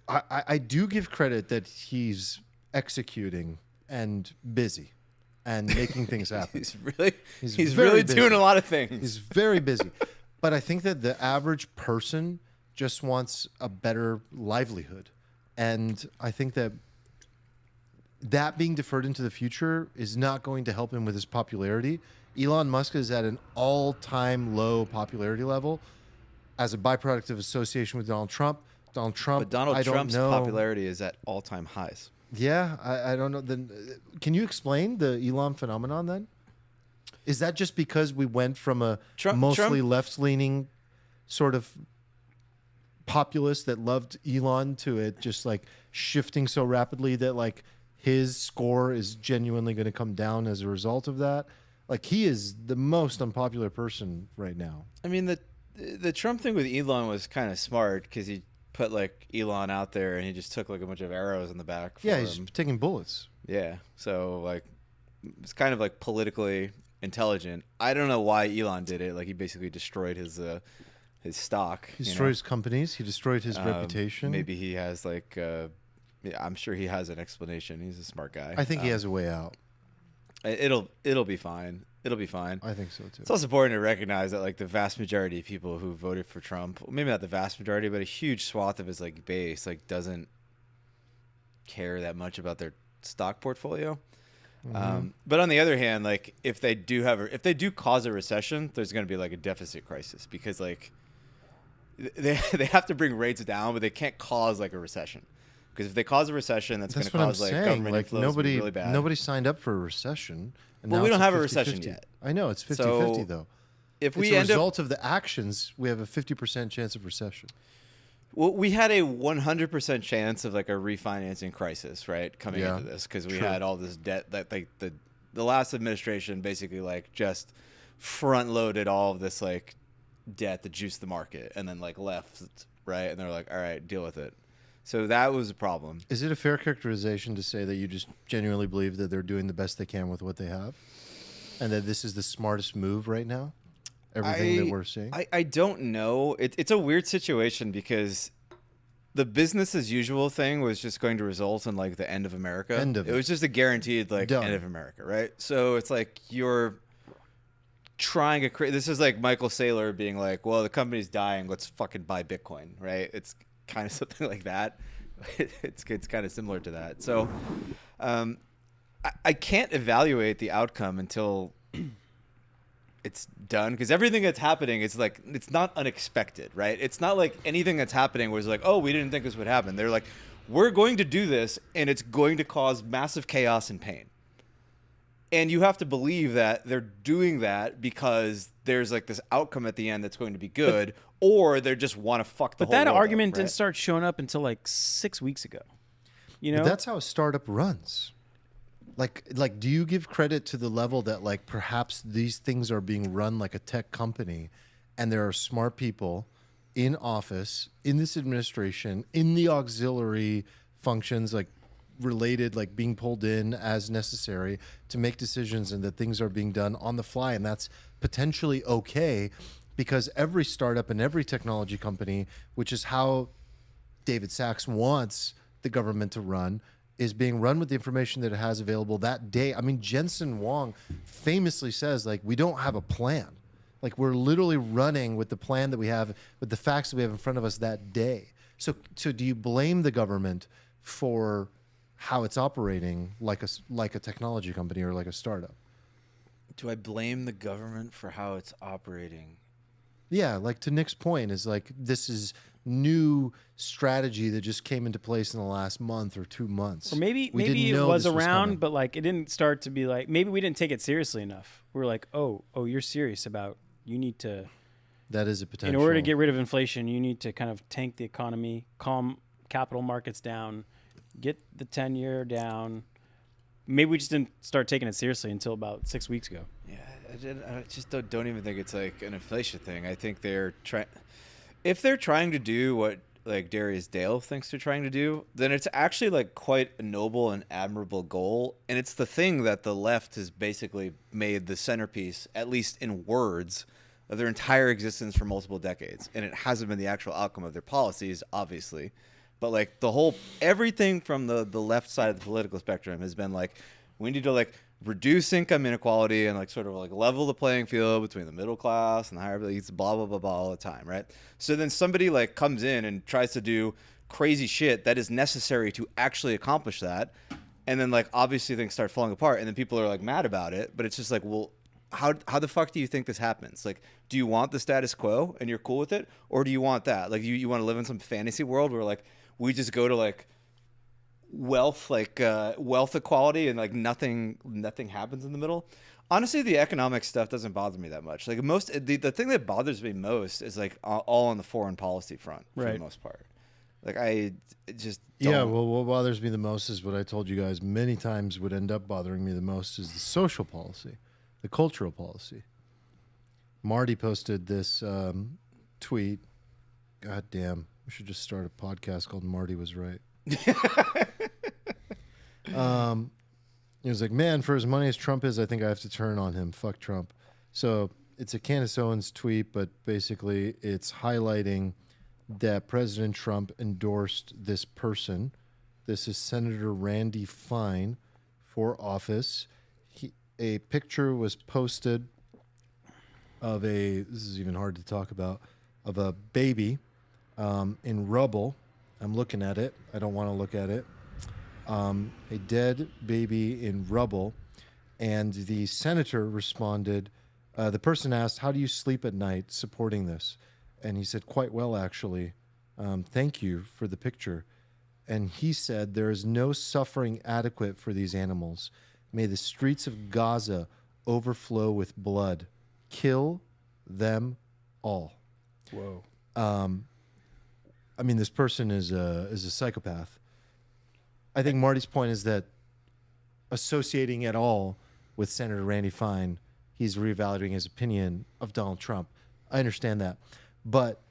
I do give credit that he's executing and busy and making things happen. he's really doing a lot of things. He's very busy. But I think that the average person just wants a better livelihood. And I think that being deferred into the future is not going to help him with his popularity. Elon Musk is at an all-time low popularity level as a byproduct of association with Donald Trump. Donald Trump's popularity is at all-time highs. Yeah, I don't know. Then can you explain the Elon phenomenon then? Is that just because we went from a mostly left-leaning sort of populace that loved Elon to it just like shifting so rapidly that like his score is genuinely going to come down as a result of that? Like he is the most unpopular person right now. I mean, the Trump thing with Elon was kind of smart because he put like Elon out there and he just took like a bunch of arrows in the back for he's taking bullets. Yeah, so like it's kind of like politically intelligent. I don't know why Elon did it. Like he basically destroyed his stock. He destroyed his companies. He destroyed his reputation. Maybe he has like I'm sure he has an explanation. He's a smart guy. I think he has a way out. It'll be fine. It'll be fine. I think so too. It's also important to recognize that like the vast majority of people who voted for Trump, maybe not the vast majority, but a huge swath of his like base like doesn't care that much about their stock portfolio. Mm-hmm. But on the other hand, like if they do cause a recession, there's going to be like a deficit crisis because like they have to bring rates down, but they can't cause like a recession. Because if they cause a recession, that's going to cause like government inflows to be really bad. Nobody signed up for a recession. And well, we don't have a 50-50. recession yet. I know it's 50-50 though. If we it's a result of the actions, we have a 50% chance of recession. Well, we had a 100% chance of like a refinancing crisis, right, coming into this because we had all this debt that like the last administration basically like just front loaded all of this like debt to juice the market and then like left, right, and they're like, all right, deal with it. So that was a problem. Is it a fair characterization to say that you just genuinely believe that they're doing the best they can with what they have, and that this is the smartest move right now? Everything that we're seeing. I don't know. It's a weird situation because the business as usual thing was just going to result in like the end of America. It was just a guaranteed like end of America, right? So it's like you're trying to create. This is like Michael Saylor being like, "Well, the company's dying. Let's fucking buy Bitcoin," right? It's kind of something like that. It's kind of similar to that. So I can't evaluate the outcome until it's done because everything that's happening is like it's not unexpected, right? It's not like anything that's happening was like, oh, we didn't think this would happen. They're like, we're going to do this and it's going to cause massive chaos and pain. And you have to believe that they're doing that because there's like this outcome at the end that's going to be good, or they just want to fuck the whole world up. But that argument right? didn't start showing up until like 6 weeks ago. You know, but that's how a startup runs. Like, do you give credit to the level that like perhaps these things are being run like a tech company, and there are smart people in office, in this administration, in the auxiliary functions, like related, like being pulled in as necessary to make decisions, and that things are being done on the fly, and that's potentially okay because every startup and every technology company, which is how David Sachs wants the government to run, is being run with the information that it has available that day. I mean, Jensen Huang famously says, like, we don't have a plan. Like, we're literally running with the plan that we have, with the facts that we have in front of us that day. So do you blame the government for how it's operating like a technology company or like a startup? Do I blame the government for how it's operating? Yeah, like to Nick's point is like this is new strategy that just came into place in the last month or 2 months. Or maybe it was around, but like it didn't start to be like, maybe we didn't take it seriously enough. We were like, oh, you're serious about, you need to. That is a potential. In order to get rid of inflation, you need to kind of tank the economy, calm capital markets down, get the 10-year down, maybe we just didn't start taking it seriously until about 6 weeks ago. Yeah, I just don't even think it's like an inflation thing. I think if they're trying to do what like Darius Dale thinks they're trying to do, then it's actually like quite a noble and admirable goal. And it's the thing that the left has basically made the centerpiece, at least in words, of their entire existence for multiple decades. And it hasn't been the actual outcome of their policies, obviously. But like everything from the left side of the political spectrum has been like, we need to like reduce income inequality and like sort of like level the playing field between the middle class and the higher elites, blah, blah, blah, blah, all the time, right? So then somebody like comes in and tries to do crazy shit that is necessary to actually accomplish that. And then like obviously things start falling apart and then people are like mad about it. But it's just like, well, how the fuck do you think this happens? Like, do you want the status quo and you're cool with it? Or do you want that? Like you want to live in some fantasy world where like we just go to like wealth equality and like nothing happens in the middle. Honestly, the economic stuff doesn't bother me that much. Like the thing that bothers me most is like all on the foreign policy front for the most part. Like I just don't. Yeah, well, what bothers me the most is what I told you guys many times would end up bothering me the most is the social policy, the cultural policy. Marty posted this tweet. God damn, we should just start a podcast called Marty Was Right. He was like, man, for as money as Trump is, I think I have to turn on him. Fuck Trump. So it's a Candace Owens tweet, but basically it's highlighting that President Trump endorsed this person. This is Senator Randy Fine for office. A picture was posted of this is even hard to talk about, of a baby in rubble. I'm looking at it. I don't want to look at it. A dead baby in rubble. And the senator responded, the person asked, how do you sleep at night supporting this? And he said, quite well, actually. Thank you for the picture. And he said, there is no suffering adequate for these animals. May the streets of Gaza overflow with blood. Kill them all. Whoa. I mean, this person is a psychopath. I think Marty's point is that associating at all with Senator Randy Fine, he's reevaluating his opinion of Donald Trump. I understand that. But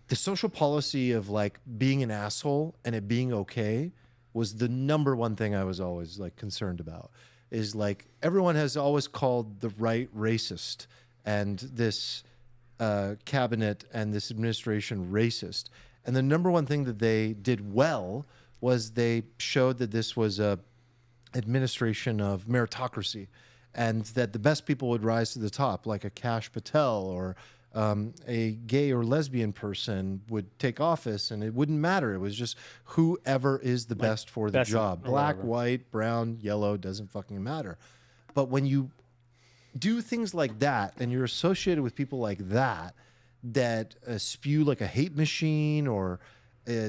the social policy of like being an asshole and it being okay was the number one thing I was always like concerned about. Is like everyone has always called the right racist and this cabinet and this administration racist. And the number one thing that they did well was they showed that this was a administration of meritocracy and that the best people would rise to the top, like a Kash Patel or a gay or lesbian person would take office and it wouldn't matter. It was just whoever is the best for the job. Black, white, brown, yellow, doesn't fucking matter. But when you do things like that and you're associated with people like that spew like a hate machine or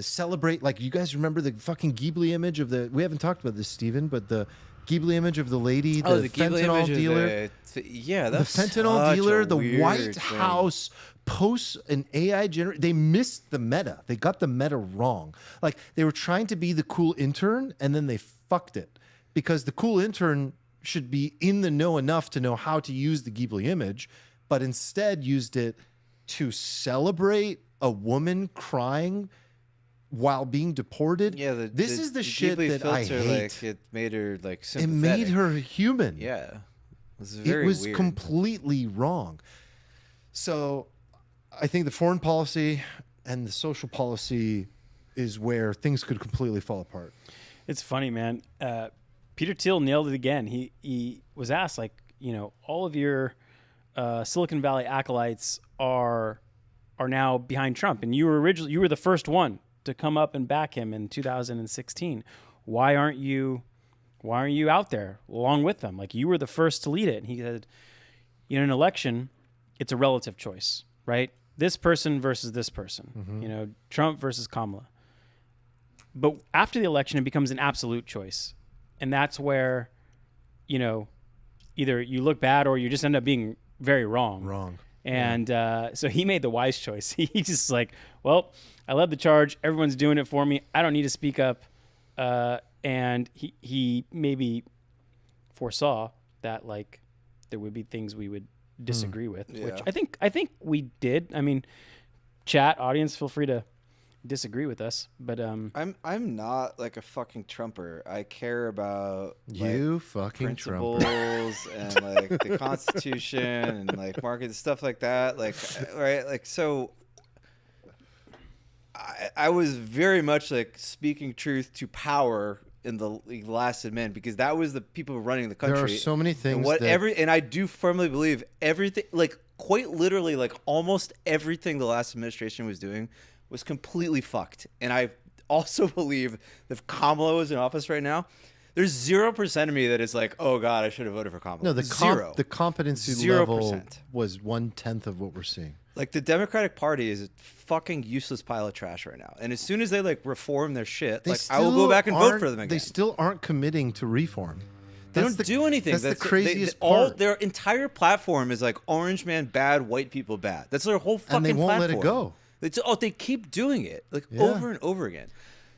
celebrate, like you guys remember the fucking Ghibli image of we haven't talked about this, Steven, but the Ghibli image of the lady, the fentanyl dealer. That's the fentanyl dealer, the White thing. House posts an AI generator. They missed the meta. They got the meta wrong. Like they were trying to be the cool intern and then they fucked it because the cool intern should be in the know enough to know how to use the Ghibli image, but instead used it to celebrate a woman crying while being deported. Yeah, this is the shit that I hate. Like, it made her like sympathetic. It made her human. Yeah, it was weird. Completely wrong. So, I think the foreign policy and the social policy is where things could completely fall apart. It's funny, man. Peter Thiel nailed it again. He was asked, like, you know, all of your Silicon Valley acolytes are now behind Trump, and you were the first one to come up and back him in 2016. Why aren't you out there along with them? Like, you were the first to lead it. And he said, in an election, it's a relative choice, right? This person versus this person, you know, Trump versus Kamala. But after the election, it becomes an absolute choice. And that's where, you know, either you look bad or you just end up being very wrong. And so he made the wise choice. He just like, well, I led the charge. Everyone's doing it for me. I don't need to speak up. And he maybe foresaw that like there would be things we would disagree with, which I think we did. I mean, chat audience, feel free to disagree with us, but I'm not like a fucking Trumper. I care about you fucking principles and like the Constitution and like market stuff like that. Like, right? Like, so I was very much like speaking truth to power in the last amendment, because that was the people running the country. There are so many things and I do firmly believe everything, like quite literally, like almost everything the last administration was doing was completely fucked. And I also believe that if Kamala was in office right now, there's 0% of me that is like, oh God, I should have voted for Kamala. No, the competency 0%. level was 1/10 of what we're seeing. Like the Democratic Party is a fucking useless pile of trash right now. And as soon as they like reform their shit, like I will go back and vote for them again. They still aren't committing to reform. They don't do anything. That's the craziest part. Their entire platform is like orange man bad, white people bad. That's their whole fucking platform. And they won't let it go. They keep doing it like over and over again.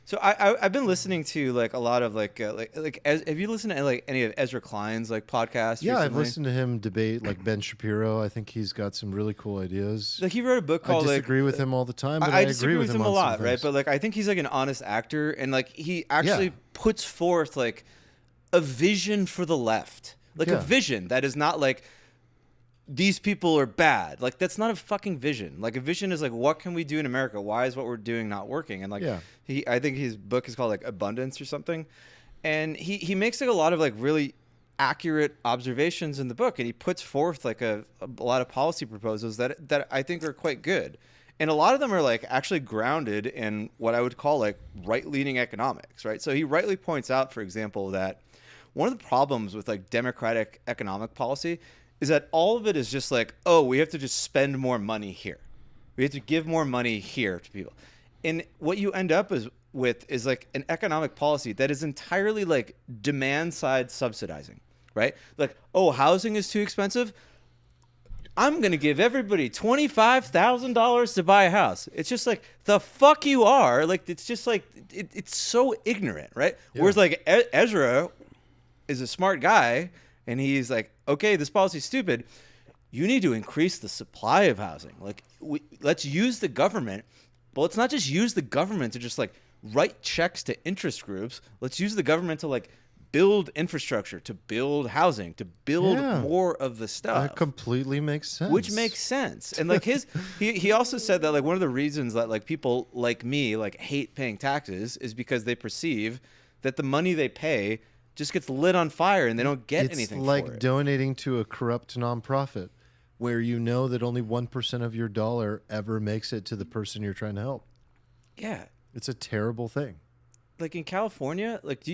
So I've been listening to like a lot of have you listened to like any of Ezra Klein's like podcasts? Yeah, recently? I've listened to him debate like Ben Shapiro. I think he's got some really cool ideas. Like he wrote a book called I disagree with him all the time, but I agree with him a lot, right? But like I think he's like an honest actor, and like he actually puts forth like a vision for the left, like a vision that is not like these people are bad. Like that's not a fucking vision. Like a vision is like, what can we do in America? Why is what we're doing not working? And like I think his book is called like Abundance or something. And he makes like a lot of like really accurate observations in the book, and he puts forth like a lot of policy proposals that I think are quite good. And a lot of them are like actually grounded in what I would call like right-leaning economics, right? So he rightly points out, for example, that one of the problems with like democratic economic policy is that all of it is just like, oh, we have to just spend more money here. We have to give more money here to people. And what you end up with is like an economic policy that is entirely like demand side subsidizing, right? Like, oh, housing is too expensive. I'm going to give everybody $25,000 to buy a house. It's just like, the fuck you are. Like, it's just like, it's so ignorant, right? Yeah. Whereas like Ezra is a smart guy, and he's like, okay, this policy's stupid. You need to increase the supply of housing. Like, let's use the government, but let's not just use the government to just like write checks to interest groups. Let's use the government to like build infrastructure, to build housing, to build more of the stuff. That completely makes sense. Which makes sense. And like he also said that like one of the reasons that like people like me like hate paying taxes is because they perceive that the money they pay just gets lit on fire and they don't get anything for it. It's like donating to a corrupt nonprofit where you know that only 1% of your dollar ever makes it to the person you're trying to help. Yeah. It's a terrible thing. Like in California, like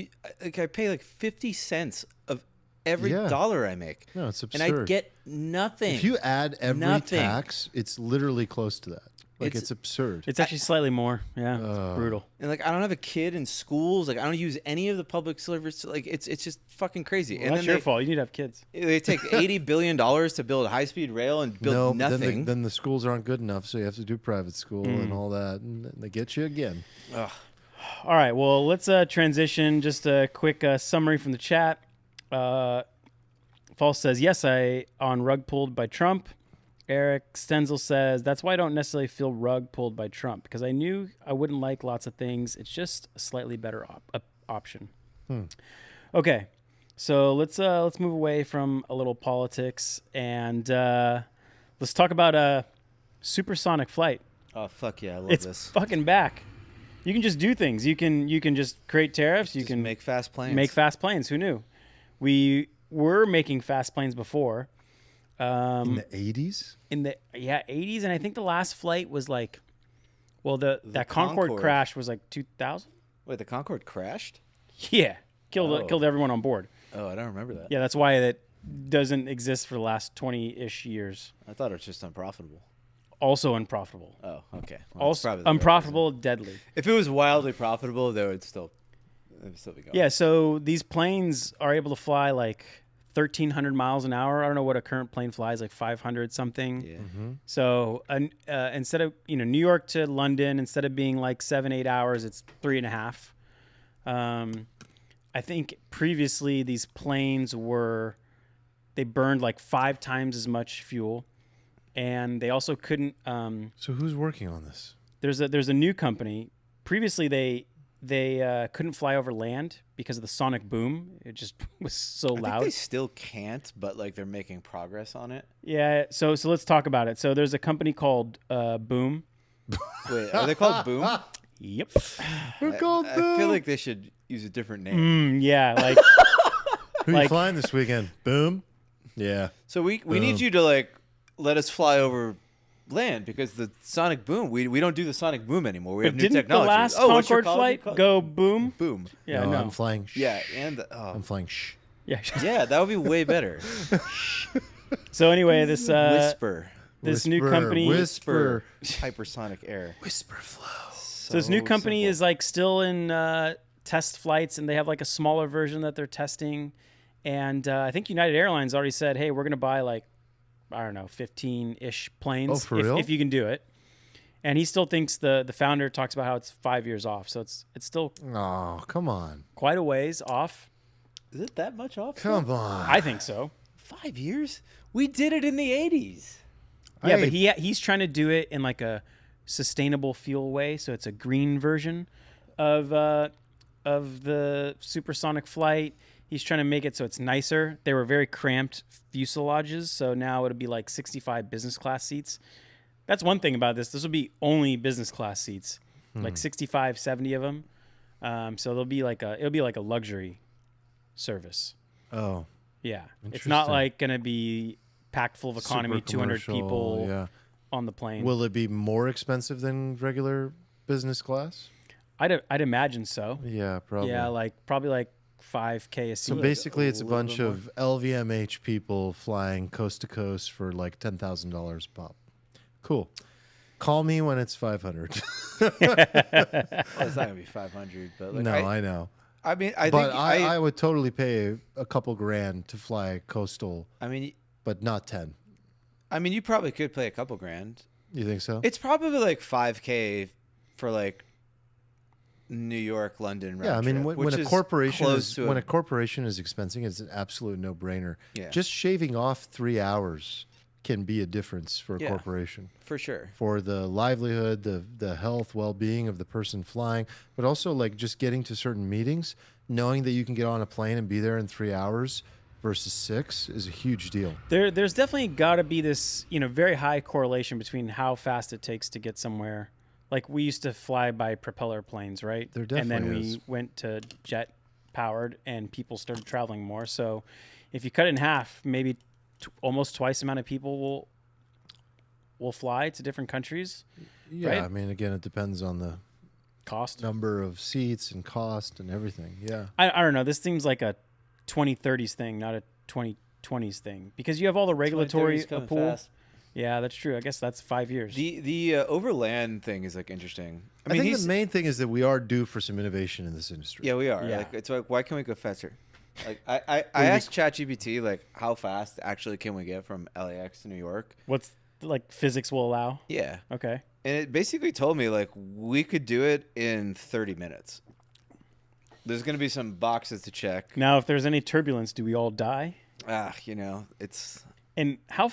I pay like 50 cents of every dollar I make. No, it's absurd. And I get nothing. If you add every tax, it's literally close to that. Like it's absurd. It's actually slightly more. Yeah, it's brutal. And like I don't have a kid in schools. Like I don't use any of the public service. Like it's just fucking crazy. Well, and that's your fault. You need to have kids. They take $80 billion to build high-speed rail and build nothing. Then the schools aren't good enough, so you have to do private school and all that, and they get you again. Ugh. All right. Well, let's transition. Just a quick summary from the chat. False says yes. I on rug pulled by Trump. Eric Stenzel says, that's why I don't necessarily feel rug pulled by Trump, because I knew I wouldn't like lots of things. It's just a slightly better option. Okay, so let's move away from a little politics and let's talk about a supersonic flight. Oh, fuck yeah, I love this. It's fucking back. You can just do things. You can just create tariffs. You can make fast planes. Make fast planes. Who knew? We were making fast planes before. In the 80s? In the 80s, and I think the last flight was like, well, that Concorde crash was like 2000. Wait, the Concorde crashed? Yeah, killed everyone on board. Oh, I don't remember that. Yeah, that's why that doesn't exist for the last 20-ish years. I thought it was just unprofitable. Also unprofitable. Oh, okay. Well, also unprofitable, deadly. If it was wildly profitable, they would still be going. Yeah, so these planes are able to fly like 1,300 miles an hour. I don't know what a current plane flies, like 500 something. Yeah. Mm-hmm. So instead of New York to London, instead of being like 7-8 hours, it's 3.5. I think previously these planes they burned like 5 times as much fuel, and they also couldn't. So who's working on this? There's a new company. Previously, they couldn't fly over land because of the sonic boom. It just was so I loud. think they still can't, but like they're making progress on it. Yeah. So let's talk about it. So there's a company called Boom. Wait, are they called Boom? Yep. We're called Boom. I feel like they should use a different name. Yeah. Like. Who are you flying this weekend? Boom. Yeah. So we need you to like let us fly over land because the sonic boom. We don't do the sonic boom anymore. We have new Didn't technology. the last what's your Concorde call? flight go boom? Boom. Yeah. No, No. I'm flying. Yeah, and I'm flying. Shh. Yeah. yeah, that would be way better. So anyway, this Whisper, this new company. Whisper. hypersonic air. Whisper flow. So this new company simple. is like still in test flights, and they have like a smaller version that they're testing. And I think United Airlines already said, "Hey, we're going to buy like, I don't know, 15-ish planes Oh, for real? if you can do it." And he still thinks the founder talks about how it's 5 years off, so it's still Oh, come on. quite a ways off. Is it that much off? Come on. I think so. 5 years? We did it in the 80s. Yeah, but he's trying to do it in like a sustainable fuel way, so it's a green version of the supersonic flight. He's trying to make it so it's nicer. They were very cramped fuselages, so now it'll be like 65 business class seats. That's one thing about this. This will be only business class seats, like 65, 70 of them. So it'll be like a luxury service. Oh. Yeah, it's not Interesting. like going to be packed full of economy, Super 200 commercial, people Yeah. on the plane. Will it be more expensive than regular business class? I'd imagine so. Yeah, probably. Yeah, probably like $5K a seat. So basically, it's a little bunch bit more. of LVMH people flying coast to coast for like $10,000 pop. Cool. Call me when it's 500. Well, it's not gonna be 500, but like, No, I know. I mean, But think I would totally pay a couple grand to fly coastal, I mean, but not 10. you probably could pay a couple grand. You think so? It's probably like 5K for like New York, London. Yeah, I mean, round trip, when which a is corporation close is to when a corporation is expensing, it's an absolute no-brainer. Yeah. Just shaving off 3 hours can be a difference for a Yeah. corporation. for sure. For the livelihood, the health, well-being of the person flying, but also like just getting to certain meetings, knowing that you can get on a plane and be there in 3 hours versus 6 is a huge deal. There's definitely got to be this, very high correlation between how fast it takes to get somewhere. Like we used to fly by propeller planes, right? There And then definitely we is. went to jet powered, and people started traveling more. So if you cut it in half, maybe almost twice the amount of people will fly to different countries. Yeah, Right? I mean, again, it depends on the Cost. number of seats and cost and everything. Yeah. I don't know. This seems like a 2030s thing, not a 2020s thing, because you have all the regulatory 2030's coming pool. fast. Yeah, that's true. I guess that's 5 years. The overland thing is like interesting. I think the main thing is that we are due for some innovation in this industry. Yeah, we are. Yeah. Like, it's like, why can't we go faster? Like, I asked ChatGPT, like, how fast actually can we get from LAX to New York? What's like physics will allow? Yeah. Okay. And it basically told me, like, we could do it in 30 minutes. There's going to be some boxes to check. Now, if there's any turbulence, do we all die? It's... And how,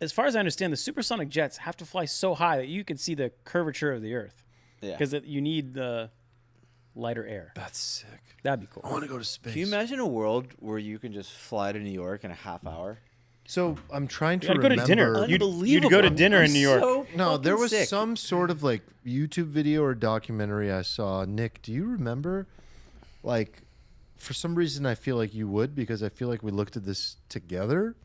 as far as I understand, the supersonic jets have to fly so high that you can see the curvature of the Earth. Yeah. Because you need the lighter air. That's sick. That'd be cool. I want to go to space. Can you imagine a world where you can just fly to New York in a half hour? So I'm trying You to gotta go remember. to dinner. You'd Unbelievable. go to dinner in New York. So No, there fucking was sick. some sort of like YouTube video or documentary I saw. Nick, do you remember? Like, for some reason, I feel like you would, because I feel like we looked at this together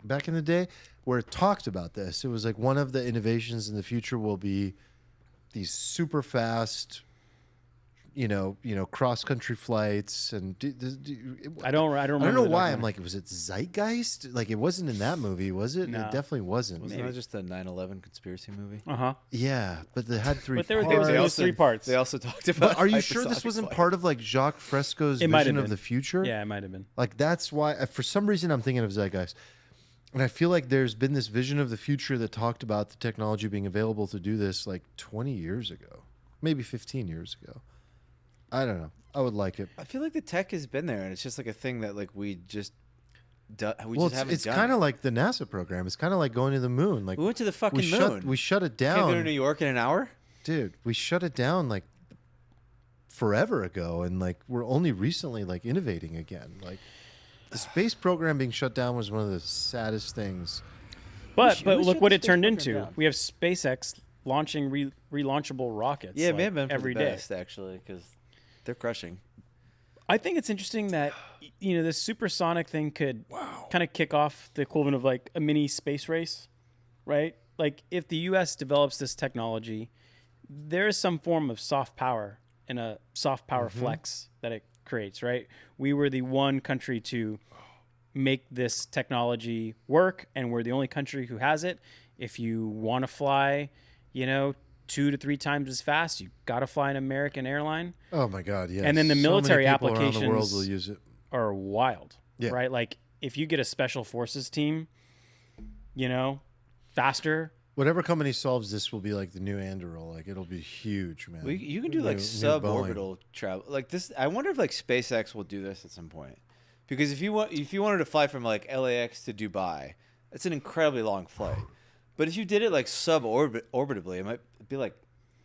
back in the day, where it talked about this. It was like one of the innovations in the future will be these super fast, cross country flights, and I don't remember. I don't know the why. I'm documentary. like, was it Zeitgeist? Like, it wasn't in that movie, was it? No. It definitely wasn't. Wasn't that just the 9/11 conspiracy movie? Uh-huh. Yeah, but they had 3 But there parts. was 3 parts. They also talked about. But are you sure this hypersonic wasn't flight. part of like Jacques Fresco's It might have vision of been. the future? Yeah, it might have been. Like that's why, for some reason, I'm thinking of Zeitgeist. And I feel like there's been this vision of the future that talked about the technology being available to do this like 20 years ago, maybe 15 years ago. I don't know. I would like it. I feel like the tech has been there, and it's just like a thing that like we just haven't it's done. kind of like the NASA program. It's kind of like going to the moon. Like We went to the fucking moon. We shut it Can't go to down, New York in an hour. dude. We shut it down like forever ago, and like we're only recently like innovating again. Like the space program being shut down was one of the saddest things. But we look shut what the it space turned program into. down. We have SpaceX launching relaunchable rockets. Yeah, it may like, have been for every the day. best actually, because they're crushing. I think it's interesting that this supersonic thing could kind of kick off the equivalent of like a mini space race, right? Like if the U.S. develops this technology, there is some form of soft power and a soft power flex that it creates, right? We were the one country to make this technology work, and we're the only country who has it. If you want to fly, 2 to 3 times as fast, you got to fly an American airline. Oh my God, yes. And then the military so many people applications around the world will use it. are wild, Yeah. right? Like if you get a special forces team, faster. Whatever company solves this will be like the new Anduril. Like it'll be huge, man. You can do like New suborbital travel like this. I wonder if like SpaceX will do this at some point, because if you wanted to fly from like LAX to Dubai, it's an incredibly long flight. But if you did it like suborbitably, it might be like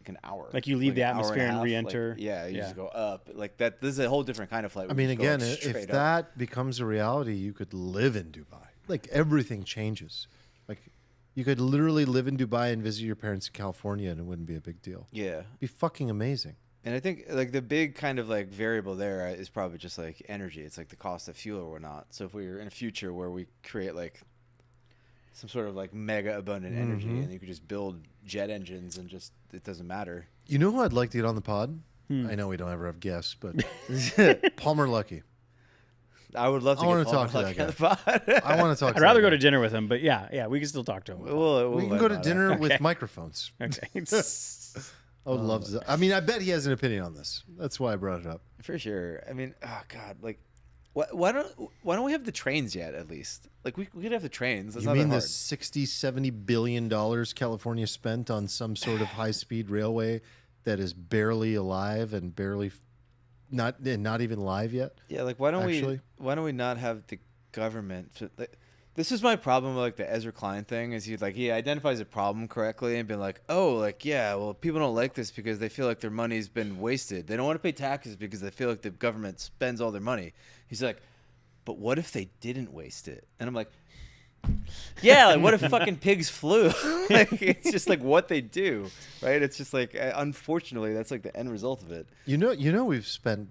an hour. Like you leave the an hour atmosphere and a half, re-enter. Like, you Yeah. just go up like that. This is a whole different kind of flight. I where mean, you just go, again, like, if straight up. that becomes a reality, you could live in Dubai. Like everything changes. Like you could literally live in Dubai and visit your parents in California, and it wouldn't be a big deal. Yeah. It'd be fucking amazing. And I think like the big kind of like variable there is probably just like energy. It's like the cost of fuel or whatnot. So if we're in a future where we create like some sort of like mega abundant energy, and you could just build jet engines and just it doesn't matter. You know who I'd like to get on the pod? I know we don't ever have guests, but Palmer Luckey. I would love to. I get want to Paul talk to Lucky that on the pod. I want to talk. I'd rather go to dinner with him, but yeah, we can still talk to him. We'll We can let go him to out. dinner with microphones. Okay. I would love to. I mean, I bet he has an opinion on this. That's why I brought it up. For sure. I mean, oh god, like, why don't we have the trains yet? At least, like, we could have the trains. That's You not mean that the hard. 60, 70 billion dollars California spent on some sort of high-speed railway that is barely alive and barely not even live yet? Yeah, like why don't Actually. we not have the government? This is my problem with like the Ezra Klein thing. Is he identifies a problem correctly and been like, oh, like yeah, well people don't like this because they feel like their money's been wasted. They don't want to pay taxes because they feel like the government spends all their money. He's like, but what if they didn't waste it? And I'm like, yeah, like what if fucking pigs flew? Like it's just like what they do, right? It's just like unfortunately that's like the end result of it. You know, we've spent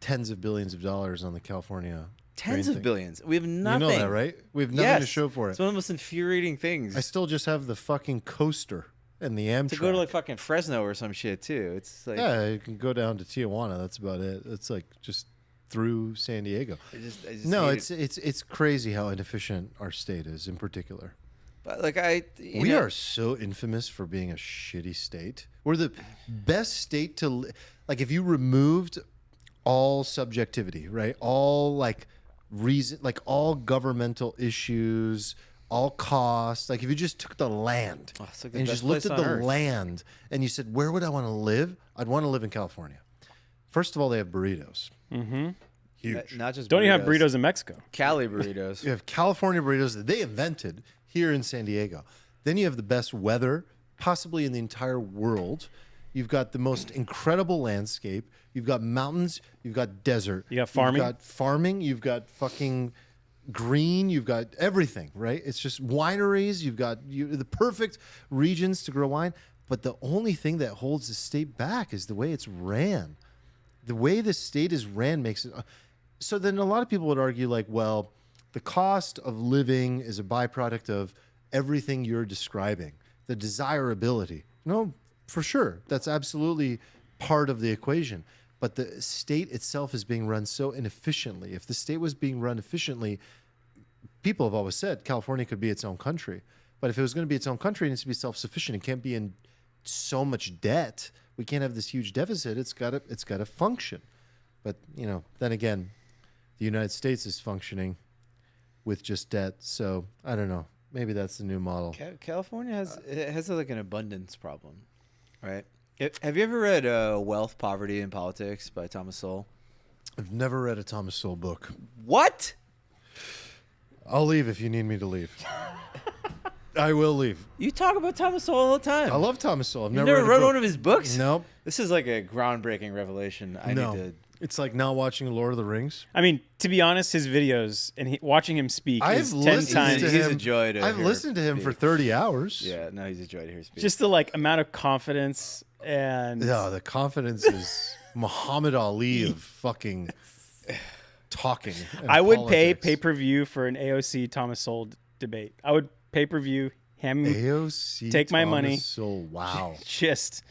tens of billions of dollars on the California. Tens train of thing. billions. We have nothing. You know that, right? We have nothing to show for it. It's one of the most infuriating things. I still just have the fucking coaster and the Amtrak. To go to like fucking Fresno or some shit too. It's like yeah, you can go down to Tijuana. That's about it. It's like just through San Diego. I just No, hate it. it's crazy how inefficient our state is in particular. But like We are so infamous for being a shitty state. We're the best state to like if you removed all subjectivity, right? All like reason, like all governmental issues, all costs. Like if you just took the land it's like the and best just looked place at the on earth. land and you said, where would I want to live? I'd want to live in California. First of all, they have burritos. Mm-hmm. Huge. Not just Don't you have burritos in Mexico? Cali burritos. You have California burritos that they invented here in San Diego. Then you have the best weather, possibly in the entire world. You've got the most incredible landscape. You've got mountains. You've got desert. You got farming? You've got farming. You've got fucking green. You've got everything, right? It's just wineries. You've got the perfect regions to grow wine. But the only thing that holds the state back is the way it's ran. The way the state is ran makes it... So then a lot of people would argue like, well, the cost of living is a byproduct of everything you're describing, the desirability. No, for sure. That's absolutely part of the equation. But the state itself is being run so inefficiently. If the state was being run efficiently, people have always said California could be its own country. But if it was going to be its own country, it needs to be self-sufficient. It can't be in so much debt. We can't have this huge deficit. It's got to function. But, then again, the United States is functioning with just debt. So I don't know. Maybe that's the new model. California has like an abundance problem, right? Have you ever read Wealth, Poverty, and Politics by Thomas Sowell? I've never read a Thomas Sowell book. What? I'll leave if you need me to leave. I will leave. You talk about Thomas Sowell all the time. I love Thomas Sowell. I've You've never read read one of his books? Nope. This is like a groundbreaking revelation. I need to. It's like not watching Lord of the Rings. I mean, to be honest, his videos and watching him speak I've is 10 listened times. to He's him. a joy to I've hear listened to him for speak. 30 hours. Yeah, no, he's a joy to hear speak. Just the like amount of confidence and Yeah, the confidence is Muhammad Ali of fucking talking. and I would pay politics. pay-per-view for an AOC Thomas Sowell debate. I would pay-per-view him. AOC. Take my Thomas money. Sowell. Wow. Just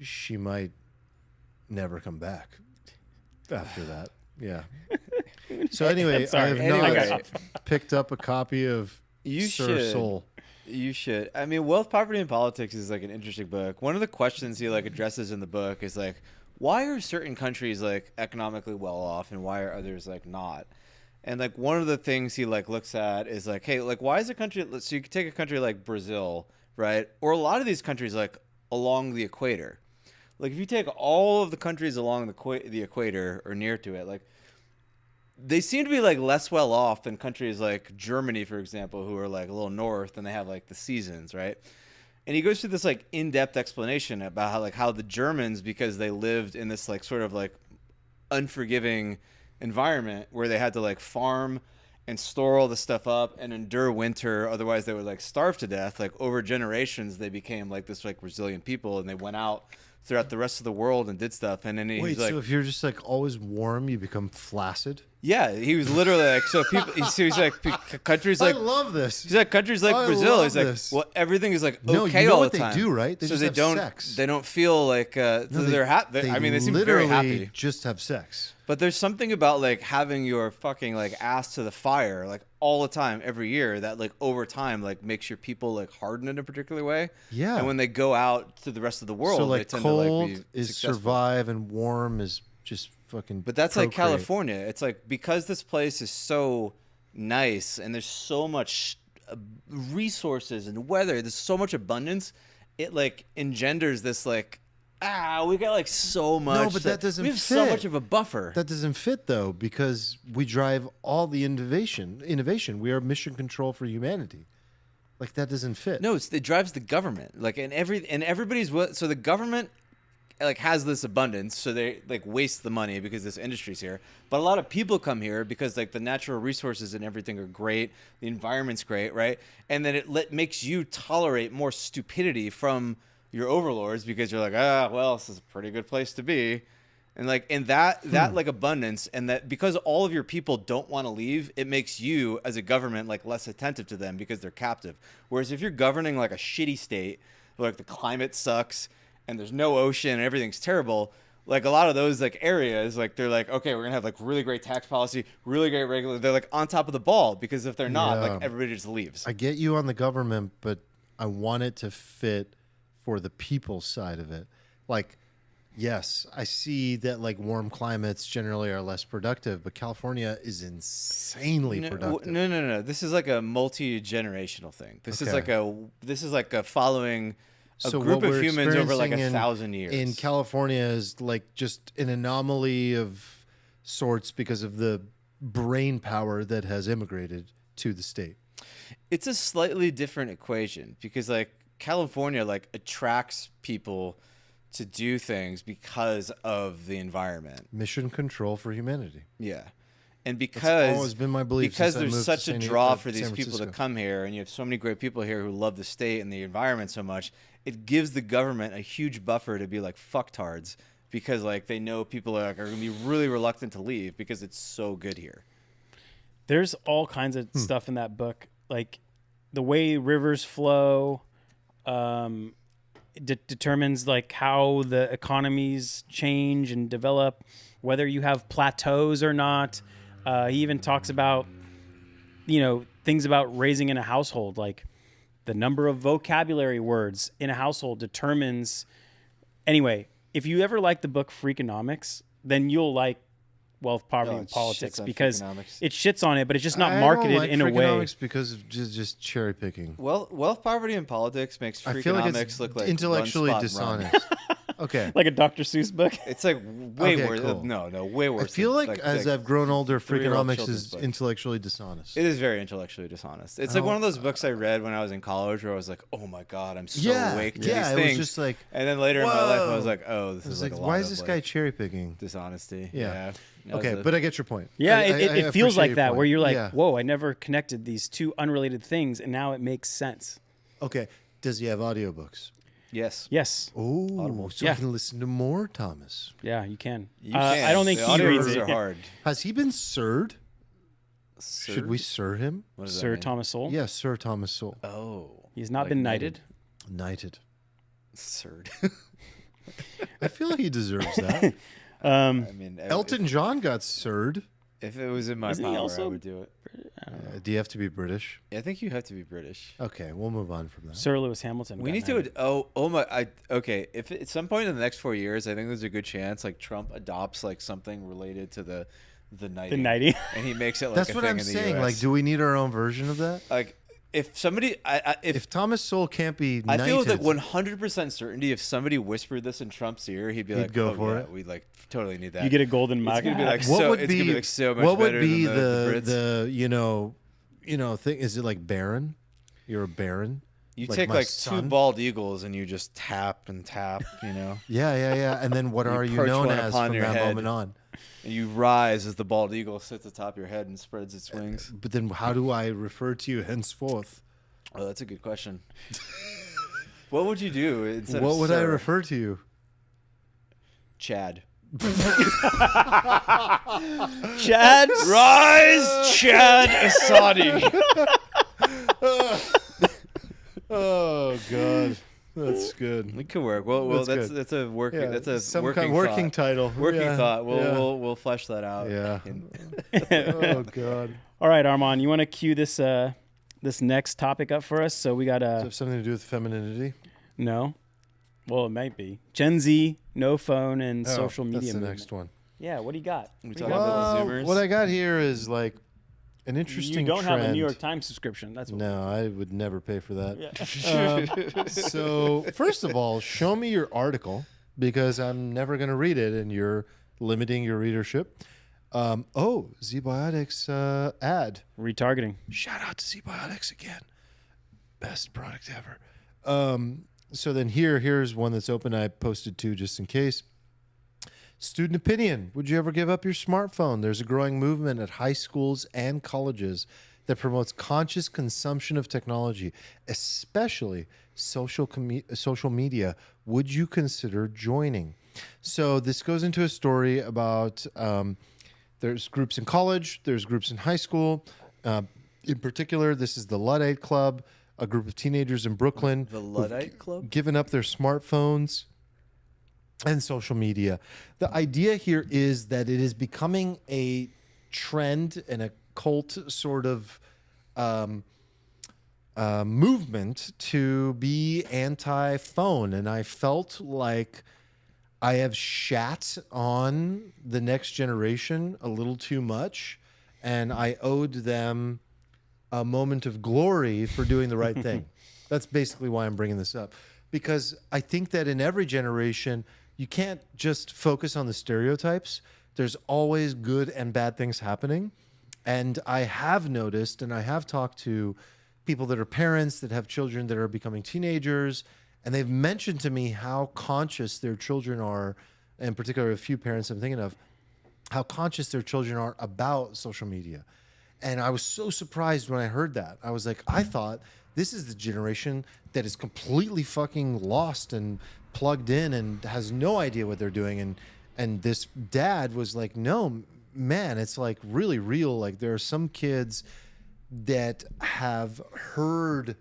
She might never come back after that. Yeah. So anyway, Sorry. I have Anyway. not picked up a copy of You Sir should. Soul. You should. I mean, Wealth, Poverty, and Politics is like an interesting book. One of the questions he like addresses in the book is like, why are certain countries like economically well off and why are others like not? And like one of the things he like looks at is like, hey, like why is a country? So you could take a country like Brazil, right? Or a lot of these countries like along the equator. Like if you take all of the countries along the equator or near to it, like they seem to be like less well off than countries like Germany, for example, who are like a little north and they have like the seasons, right? And he goes through this like in-depth explanation about how the Germans, because they lived in this like sort of like unforgiving environment where they had to like farm and store all the stuff up and endure winter, otherwise they would like starve to death. Like over generations they became like this like resilient people and they went out throughout the rest of the world and did stuff. And then Wait, he's like, so if you're just like always warm, you become flaccid? yeah, he was literally like, so people, he's like countries like, I love this. he's like countries like I Brazil. love He's like, this. well, everything is like okay No, you know all what the they time. do, right? They so just they have don't, sex. they don't feel like, No, they're happy. I mean, they seem very literally happy. just have sex. But there's something about like having your fucking like ass to the fire like all the time every year that like over time like makes your people like harden in a particular way. Yeah. And when they go out to the rest of the world, So they like tend cold to like be is successful. survive and warm is just fucking. But that's like procreate. California. It's like because this place is so nice and there's so much resources and weather, there's so much abundance, it like engenders this like we got like so much. No, but that doesn't We have fit. so much of a buffer. That doesn't fit though because we drive all the innovation. We are mission control for humanity. Like that doesn't fit. No, it drives the government. Like everybody's so the government like has this abundance, so they like waste the money because this industry's here. But a lot of people come here because like the natural resources and everything are great, the environment's great, right? And then it makes you tolerate more stupidity from your overlords because you're like, well, this is a pretty good place to be. And like in that like abundance and that because all of your people don't want to leave, it makes you as a government like less attentive to them because they're captive. Whereas if you're governing like a shitty state, where, like the climate sucks and there's no ocean and everything's terrible, like a lot of those like areas, like they're like, okay, we're gonna have like really great tax policy, really great regular. They're like on top of the ball because if they're not, Yeah. like everybody just leaves. I get you on the government, but I want it to fit for the people side of it. Like, yes, I see that like warm climates generally are less productive, but California is insanely productive. No. This is like a multi-generational thing. This is like a following a So group what of we're humans over like experiencing 1,000 years. in California is like just an anomaly of sorts because of the brain power that has immigrated to the state. It's a slightly different equation because like California like attracts people to do things because of the environment. Mission control for humanity. Yeah. And because always been my belief because since I there's moved such to a San draw Diego- for these San people to Francisco. come here and you have so many great people here who love the state and the environment so much, it gives the government a huge buffer to be like fucktards because like they know people are going to be really reluctant to leave because it's so good here. There's all kinds of stuff in that book, like the way rivers flow determines like how the economies change and develop, whether you have plateaus or not. He even talks about, things about raising in a household, like the number of vocabulary words in a household determines. Anyway, if you ever like the book Freakonomics, then you'll like wealth, poverty, Oh, and it politics shits on because Freakonomics. it shits on it, but it's just not I marketed don't like in a way. Freakonomics because of just cherry picking. Wealth, poverty, and politics makes I feel like Freakonomics it's look like intellectually Run, Spot, Run. dishonest. Okay. Like a Dr. Seuss book. It's like way Okay, worse. cool. No, way worse. I feel than, like as I've grown older, 3-year-old Freakonomics children's is book. intellectually dishonest. It is very intellectually dishonest. It's like one of those books I read when I was in college where I was like, oh my God, I'm so awake to yeah, these it things. was just like, and then later in my life, I was whoa. like, oh, this I was is like, like a lot why is of, this like, guy cherry picking? dishonesty. Yeah. That was Okay, a- but I get your point. Yeah, I it feels appreciate like your that, point. where you're like, Yeah. whoa, I never connected these two unrelated things, and now it makes sense. Okay, does he have audiobooks? yes. Yes. Oh, so Yeah. I can listen to more, Thomas. Yeah, you can. You can. I don't think the he reads audiobooks it. are hard. Has he been sirred? Sir? Should we sir him? What does that Sir mean? Thomas Sowell. Yes, Sir Thomas Sowell. Oh. He's not Like been knighted. Knighted. Sir. I feel like he deserves that. I mean, Elton John got sirred. If it was in my Isn't he power, I also- would do it. Do you have to be British? I think you have to be British. Okay, we'll move on from that. Sir Lewis Hamilton. We got need knighted. to. Oh my. Okay. If at some point in the next 4 years, I think there's a good chance like Trump adopts like something related to the knighting. The knighting. And he makes it like That's a what thing I'm in the saying. US. Like, do we need our own version of that? like if somebody If Thomas Sowell can't be I knighted, feel with like 100% certainty if somebody whispered this in Trump's ear, he'd be like, go oh, for yeah, it. we like totally need that. You get a golden It's mug. gonna be like what so, would it's be gonna be like so much what would better be than the Brits. the you know thing? Is it like Baron? You're a Baron. You like take my like son? two bald eagles and you just tap and tap, you know. Yeah. And then what are you perch known one as upon from your that head. moment on? And you rise as the bald eagle sits atop your head and spreads its wings. But then how do I refer to you henceforth? Oh, that's a good question. What would you do instead What of would I sir? refer to you? Chad. Chad. Rise, Chad Asadi. Oh God, that's good. It could work. Well, That's that's a working. Yeah, that's a some working kind working thought. title. Working Yeah, thought. yeah. We'll flesh that out. Yeah. in- Oh God. All right, Armand, you want to cue this this next topic up for us? So we got Does it have something to do with femininity? no. Well, it might be Gen Z, no phone, and Oh, social media. That's the movement. next one. Yeah, what do you got? We What do talking you got? about the Well, Zoomers? what I got here is like an interesting You don't trend. have a New York Times subscription. That's what. No, I would never pay for that. Yeah. So, first of all, show me your article because I'm never going to read it and you're limiting your readership. ZBiotics ad. Retargeting. Shout out to ZBiotics again. Best product ever. So then here's one that's open. I posted two just in case. Student opinion. Would you ever give up your smartphone? There's a growing movement at high schools and colleges that promotes conscious consumption of technology, especially social media. Would you consider joining? So this goes into a story about there's groups in college, there's groups in high school. In particular, this is the Luddite Club, a group of teenagers in Brooklyn. The who've Luddite Club? given up their smartphones and social media. The idea here is that it is becoming a trend and a cult sort of movement to be anti-phone. And I felt like I have shat on the next generation a little too much, and I owed them a moment of glory for doing the right thing. That's basically why I'm bringing this up, because I think that in every generation, you can't just focus on the stereotypes. There's always good and bad things happening. And I have noticed, and I have talked to people that are parents that have children that are becoming teenagers, and they've mentioned to me how conscious their children are, in particular, a few parents I'm thinking of, how conscious their children are about social media. And I was so surprised when I heard that. I was like, I thought this is the generation that is completely fucking lost and plugged in and has no idea what they're doing. And this dad was like, no, man, it's like really real. Like there are some kids that have heard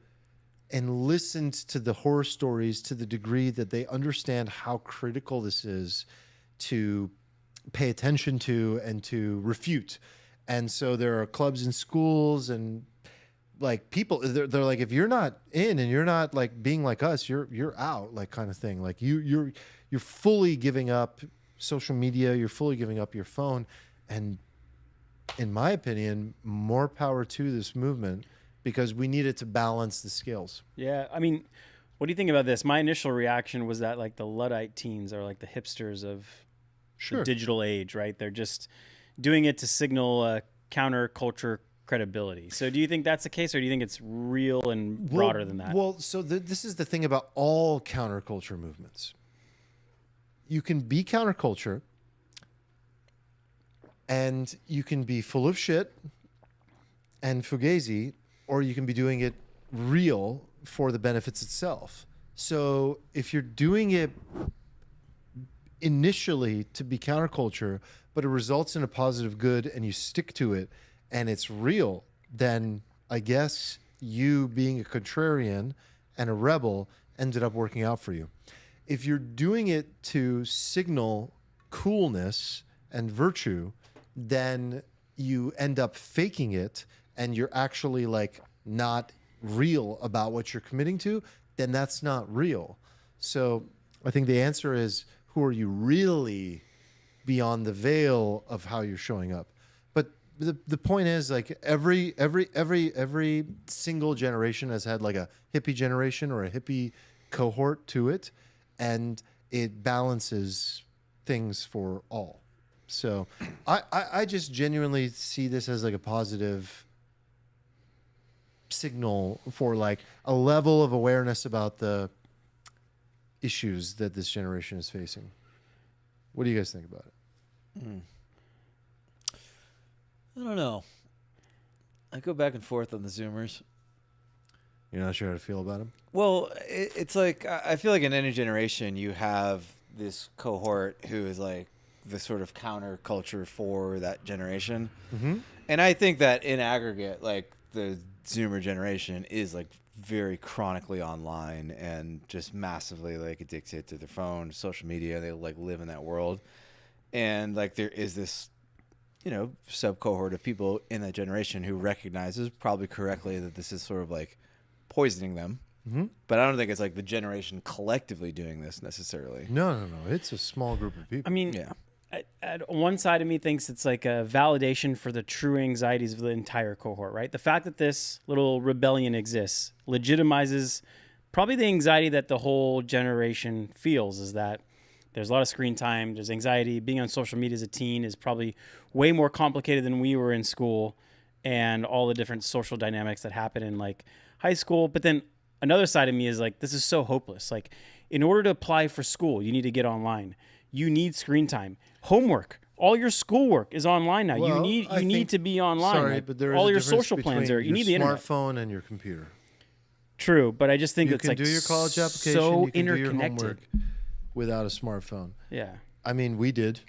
and listened to the horror stories to the degree that they understand how critical this is to pay attention to and to refute. And so there are clubs in schools and like people, they're like, if you're not in and you're not like being like us, you're out, like kind of thing. Like you're fully giving up social media. You're fully giving up your phone. And in my opinion, more power to this movement because we need it to balance the scales. Yeah, I mean, what do you think about this? My initial reaction was that like the Luddite teens are like the hipsters of the digital age, right? They're just doing it to signal counterculture credibility. So do you think that's the case, or do you think it's real and broader than that? Well, so this is the thing about all counterculture movements. You can be counterculture and you can be full of shit and fugazi, or you can be doing it real for the benefits itself. So if you're doing it initially to be counterculture, but it results in a positive good and you stick to it and it's real, then I guess you being a contrarian and a rebel ended up working out for you. If you're doing it to signal coolness and virtue, then you end up faking it and you're actually like not real about what you're committing to, then that's not real. So I think the answer is, who are you really beyond the veil of how you're showing up? But the point is, like, every single generation has had like a hippie generation or a hippie cohort to it, and it balances things for all. So I just genuinely see this as like a positive signal for like a level of awareness about the issues that this generation is facing. What do you guys think about it? I don't know. I go back and forth on the Zoomers. You're not sure how to feel about them? Well, it's like, I feel like in any generation you have this cohort who is like the sort of counterculture for that generation. Mm-hmm. And I think that in aggregate, like the Zoomer generation is like very chronically online and just massively like addicted to their phone, social media. They like live in that world. And like there is this, you know, sub cohort of people in that generation who recognizes probably correctly that this is sort of like poisoning them. Mm-hmm. But I don't think it's like the generation collectively doing this necessarily. No. It's a small group of people. I mean, Yeah. At one side of me thinks it's like a validation for the true anxieties of the entire cohort, right? The fact that this little rebellion exists legitimizes probably the anxiety that the whole generation feels, is that there's a lot of screen time, there's anxiety. Being on social media as a teen is probably way more complicated than we were in school, and all the different social dynamics that happen in like high school. But then another side of me is like, this is so hopeless. Like, in order to apply for school, you need to get online. You need screen time. Homework. All your schoolwork is online now. Well, you need to be online. Sorry, like, but there is all a your difference social plans between are. You need the your internet. smartphone and your computer. True, but I just think You it's can like do your college application. so You can do your interconnected. homework without a smartphone. Yeah. I mean, we did.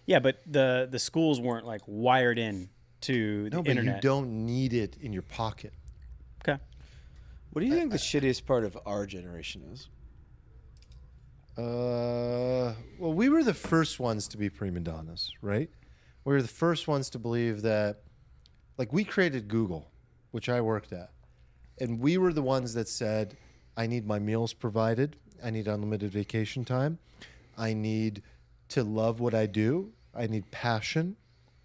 Yeah, but the schools weren't like wired in to the No, but internet. you don't need it in your pocket. Okay. What do you think the shittiest part of our generation is? Well, we were the first ones to be prima donnas, right? We were the first ones to believe that, like, we created Google, which I worked at, and we were the ones that said, I need my meals provided, I need unlimited vacation time, I need to love what I do, I need passion,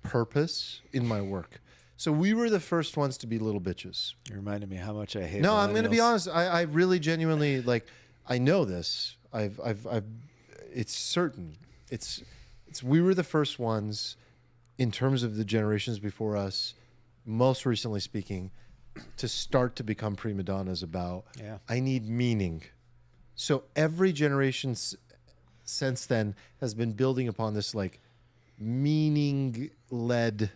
purpose in my work. So we were the first ones to be little bitches. You reminded me how much I hate. No, I'm going to be millennials. honest. I really genuinely, like, I know this. It's certain. We were the first ones in terms of the generations before us, most recently speaking, to start to become prima donnas about, Yeah. I need meaning. So every generation since then has been building upon this like meaning-led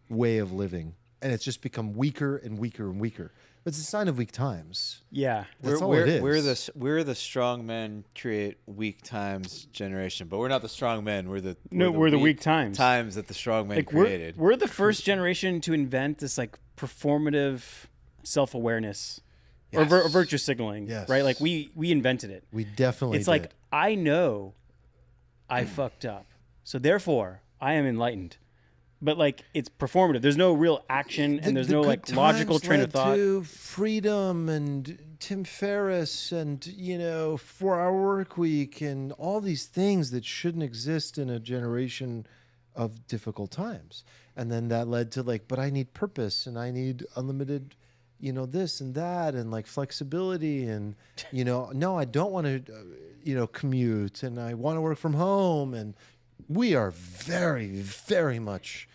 way of living, and it's just become weaker and weaker and weaker. It's a sign of weak times. Yeah. That's all it is. We're the strong men create weak times generation, but we're not the strong men. We're the weak times. Times that the strong men Like created. we're the first generation to invent this like performative self-awareness or virtue signaling, Yes. right? Like we invented it. We definitely It's did. like, I know I fucked up, so therefore I am enlightened. but like it's performative. There's no real action, and there's no like logical train of thought. To freedom and Tim Ferriss and 4-hour work week and all these things that shouldn't exist in a generation of difficult times. And then that led to like, but I need purpose and I need unlimited, this and that and like flexibility and no, I don't want to commute and I want to work from home, and we are very, very much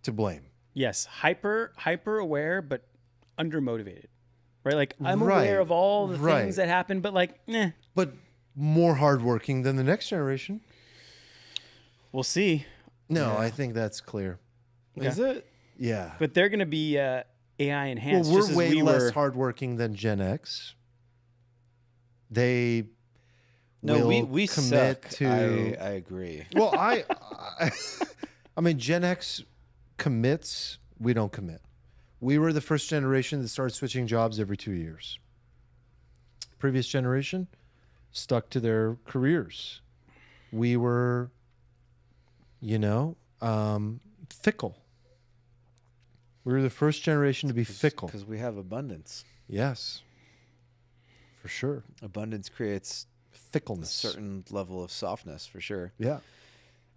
to blame. Yes, hyper aware, but undermotivated, right? Like I'm aware of all the things that happen, but like, But more hardworking than the next generation. We'll see. No, I think that's clear. Okay. Is it? Yeah. But they're going to be AI enhanced. Well, just we're as way less hardworking than Gen X. They we commit suck. to. I agree. Well, I mean, Gen X commits. We don't commit. We were the first generation that started switching jobs every 2 years. Previous generation stuck to their careers. We were, fickle. We were the first generation to be fickle. Because we have abundance. Yes, for sure. Abundance creates a Fickleness. certain level of softness, for sure. Yeah.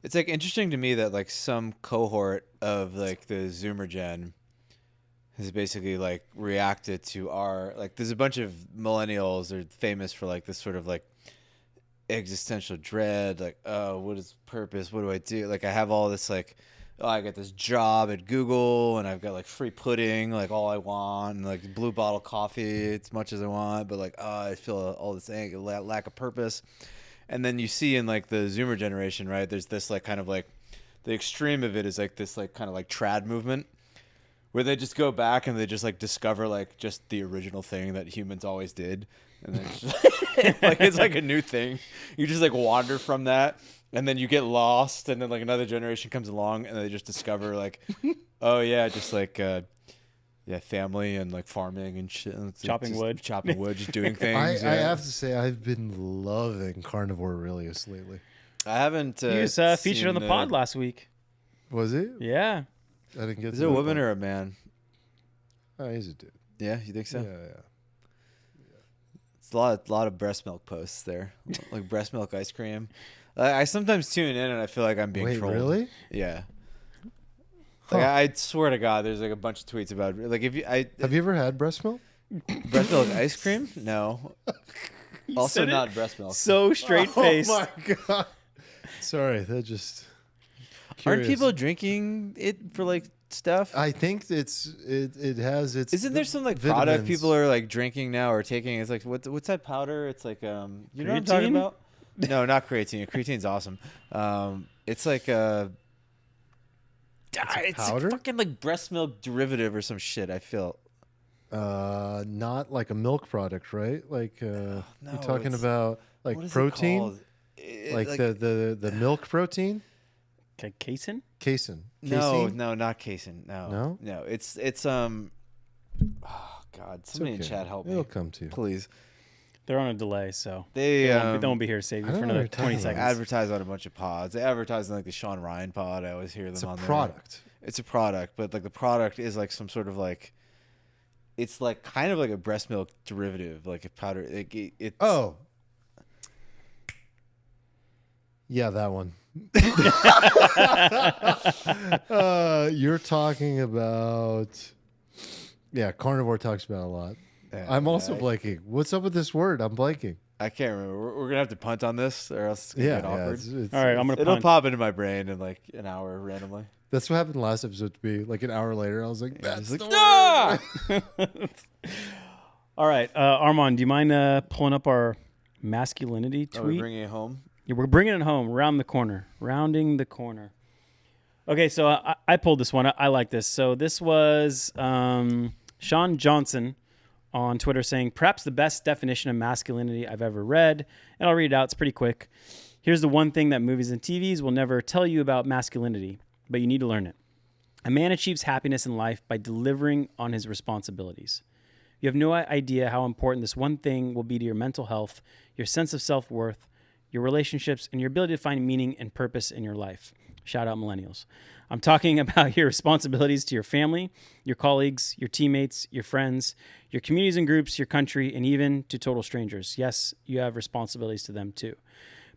It's like interesting to me that like some cohort of like the Zoomer gen has basically like reacted to our, like there's a bunch of millennials that are famous for like this sort of like existential dread, like, oh, what is purpose? What do I do? Like I have all this like, oh, I got this job at Google and I've got like free pudding, like all I want, and like blue bottle coffee as much as I want, but like, oh, I feel all this lack of purpose. And then you see in like the Zoomer generation, right, there's this like kind of like the extreme of it is like this like kind of like trad movement where they just go back and they just like discover like just the original thing that humans always did. And then it's just, like it's like a new thing. You just like wander from that, and then you get lost, and then like another generation comes along and they just discover like, oh yeah, just like family and like farming and shit. And Chopping wood, just doing things. I have to say I've been loving Carnivore Aurelius lately. I haven't. He was featured on the pod last week. Was he? Yeah. I didn't get. Is it a woman or a man? Oh, he's a dude. Yeah, you think so? Yeah. It's a lot of breast milk posts there, like breast milk ice cream. I sometimes tune in and I feel like I'm being trolled. Really? Yeah. Like I swear to God, there's like a bunch of tweets about like if you have you ever had breast milk? Breast milk ice cream? No. Also not breast milk. So straight faced. Oh my God. Sorry, that just. Aren't Curious. people drinking it for like stuff? I think it has its. Isn't there some like vitamins. product people are like drinking now or taking? It's like what's that powder? It's like you know what I'm talking Creatine? about? No, not creatine. Creatine's awesome. It's like it's powder? fucking like breast milk derivative or some shit. I feel. Not like a milk product, right? Like No, you're talking it's- about like what is it protein, called? like the milk protein, Casein? casein. No, Casein? not casein. No. It's oh God, It's somebody in okay. chat help me, It'll come to you. please. They're on a delay, so They they won't be here to save I you for don't know another what you're 20 talking seconds. about. advertise on a bunch of pods. They advertise on like the Sean Ryan pod. I always hear them It's a on product. there. It's a product, but like the product is like some sort of like, it's like kind of like a breast milk derivative, like a powder. Like it's Oh. Yeah, that one. You're talking about. Yeah, Carnivore talks about a lot. Yeah, I'm also I- blanking. What's up with this word? I'm blanking. I can't remember. We're gonna have to punt on this, or else it's gonna get awkward. it's- All right, I'm going to It'll punt. pop into my brain in like an hour randomly. That's what happened last episode to me. Like an hour later, I was like, Yeah, "That's it's the like, word." All right, Armand, do you mind pulling up our masculinity Are we tweet? bringing it home? Yeah, we're bringing it home, rounding the corner. Okay, so I pulled this one. I like this. So this was Sean Johnson on Twitter saying, perhaps the best definition of masculinity I've ever read. And I'll read it out. It's pretty quick. Here's the one thing that movies and TVs will never tell you about masculinity, but you need to learn it. A man achieves happiness in life by delivering on his responsibilities. You have no idea how important this one thing will be to your mental health, your sense of self-worth, your relationships, and your ability to find meaning and purpose in your life. Shout out millennials. I'm talking about your responsibilities to your family, your colleagues, your teammates, your friends, your communities and groups, your country, and even to total strangers. Yes, you have responsibilities to them too.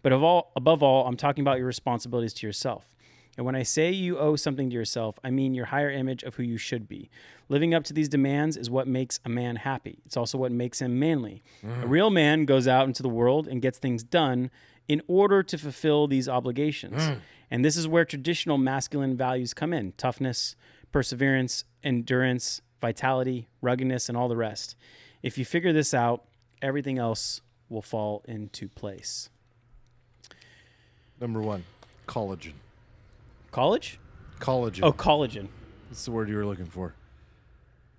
But above all, I'm talking about your responsibilities to yourself. And when I say you owe something to yourself, I mean your higher image of who you should be. Living up to these demands is what makes a man happy. It's also what makes him manly. A real man goes out into the world and gets things done in order to fulfill these obligations. And this is where traditional masculine values come in: toughness, perseverance, endurance, vitality, ruggedness, and all the rest. If you figure this out, everything else will fall into place. Number 1, collagen. College? Collagen. Oh, collagen. That's the word you were looking for.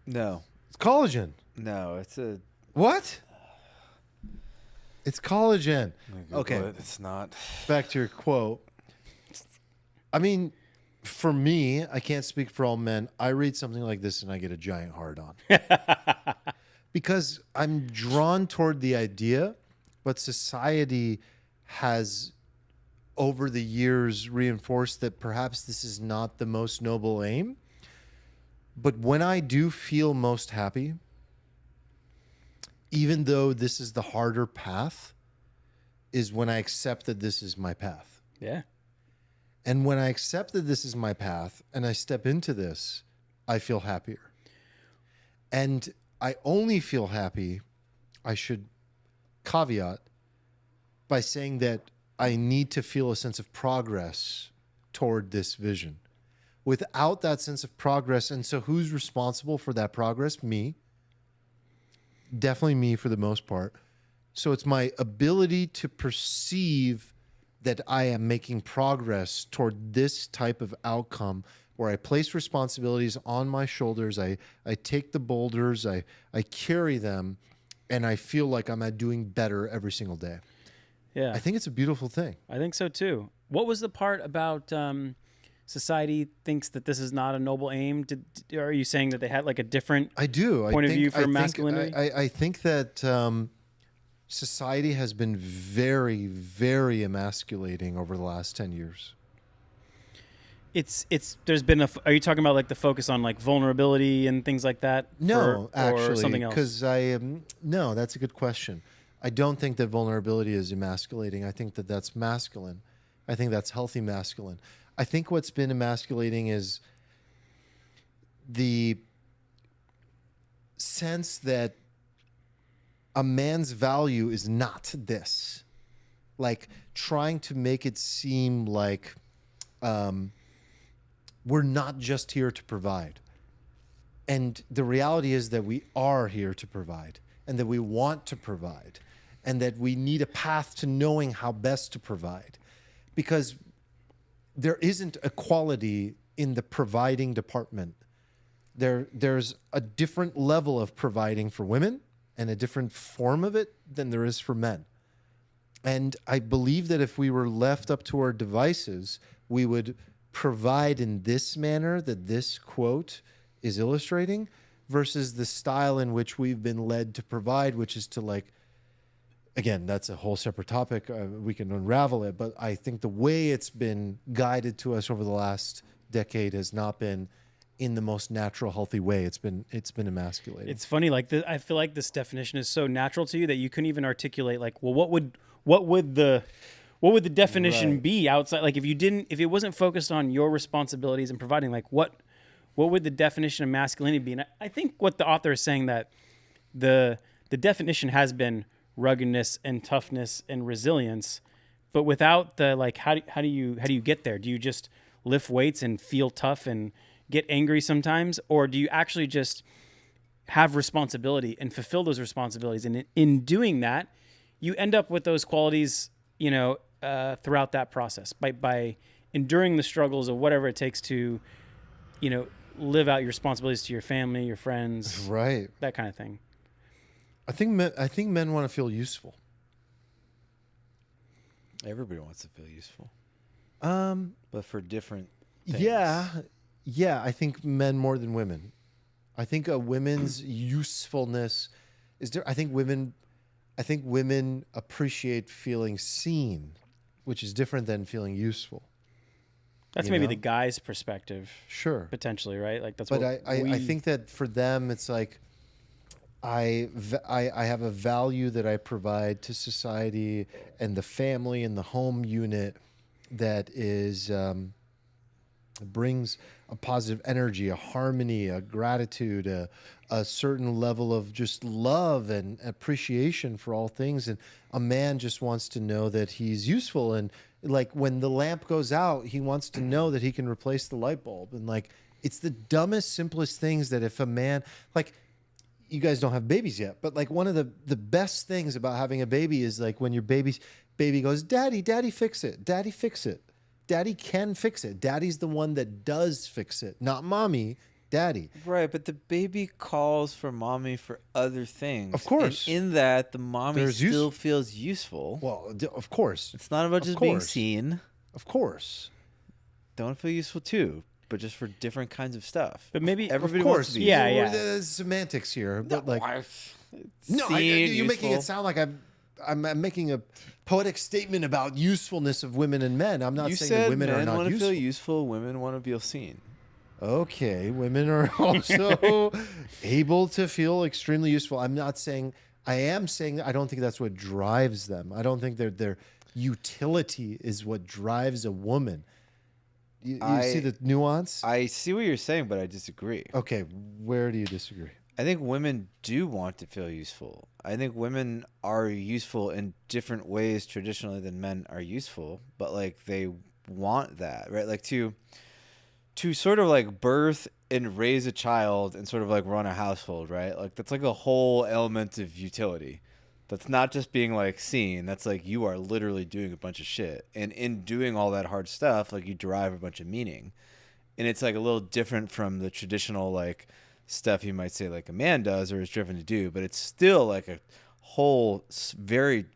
No, It's collagen. no, it's a. What? It's collagen. Okay, Okay. it's not. Back to your quote. I mean, for me, I can't speak for all men. I read something like this and I get a giant hard on. Because I'm drawn toward the idea, but society has over the years reinforced that perhaps this is not the most noble aim. But when I do feel most happy, even though this is the harder path, is when I accept that this is my path. Yeah. And when I accept that this is my path and I step into this, I feel happier. And I only feel happy, I should caveat, by saying that I need to feel a sense of progress toward this vision. Without that sense of progress, and so who's responsible for that progress? Me. Definitely me for the most part. So it's my ability to perceive that I am making progress toward this type of outcome where I place responsibilities on my shoulders. I take the boulders, I carry them, and I feel like I'm doing better every single day. Yeah. I think it's a beautiful thing. I think so too. What was the part about society thinks that this is not a noble aim? Are you saying that they had like a different I do. point I of think, view for I think- masculinity? I think that society has been very, very emasculating over the last 10 years. It's there's been are you talking about like the focus on like vulnerability and things like that? No, or actually, something else? because I am no. That's a good question. I don't think that vulnerability is emasculating. I think that that's masculine. I think that's healthy masculine. I think what's been emasculating is the sense that a man's value is not this. Like trying to make it seem like we're not just here to provide. And the reality is that we are here to provide, and that we want to provide, and that we need a path to knowing how best to provide. Because there isn't equality in the providing department. There's a different level of providing for women and a different form of it than there is for men. And I believe that if we were left up to our devices, we would provide in this manner that this quote is illustrating versus the style in which we've been led to provide, which is to like, again, that's a whole separate topic. We can unravel it. But I think the way it's been guided to us over the last decade has not been in the most natural, healthy way. It's been emasculating. It's funny, like I feel like this definition is so natural to you that you couldn't even articulate like, well, what would the definition Right. be outside? Like if it wasn't focused on your responsibilities and providing, like what would the definition of masculinity be? And I think what the author is saying that the definition has been ruggedness and toughness and resilience, but without the like, how do you get there? Do you just lift weights and feel tough and get angry sometimes, or do you actually just have responsibility and fulfill those responsibilities? And in doing that, you end up with those qualities, throughout that process by enduring the struggles of whatever it takes to, live out your responsibilities to your family, your friends, right. that kind of thing. I think men want to feel useful. Everybody wants to feel useful, Um, but for different things. Yeah, I think men more than women. I think a women's usefulness is different. I think women appreciate feeling seen, which is different than feeling useful. That's you maybe know? the guy's perspective, Sure. potentially, right? Like that's But what I think that for them, it's like I have a value that I provide to society and the family and the home unit that is brings a positive energy, a harmony, a gratitude, a certain level of just love and appreciation for all things. And a man just wants to know that he's useful. And like when the lamp goes out, he wants to know that he can replace the light bulb. And like, it's the dumbest, simplest things that if a man, like, you guys don't have babies yet, but like one of the best things about having a baby is like when your baby goes, daddy, fix it. Daddy, fix it. Daddy can fix it. Daddy's the one that does fix it, not mommy, daddy. Right, but the baby calls for mommy for other things. Of course. And in that, the mommy There's still feels useful. Well, of course. It's not about Of just being course. seen. Of course. Don't feel useful too, but just for different kinds of stuff. But maybe Everybody Of wants course. to be Yeah, useful. yeah. There's semantics here, but like, no, Seen, you're making it useful. sound like I'm making a poetic statement about usefulness of women and men. I'm not You saying that said women are men not want to useful. feel useful, women want to feel seen. Okay, women are also able to feel extremely useful. I am saying that I don't think that's what drives them. I don't think their utility is what drives a woman. You see the nuance? I see what you're saying, but I disagree. Okay, where do you disagree? I think women do want to feel useful. I think women are useful in different ways traditionally than men are useful, but like they want that, right? Like to sort of like birth and raise a child and sort of like run a household, right? Like that's like a whole element of utility. That's not just being like seen. That's like you are literally doing a bunch of shit. And in doing all that hard stuff, like you derive a bunch of meaning. And it's like a little different from the traditional like stuff you might say like a man does or is driven to do, but it's still like a whole very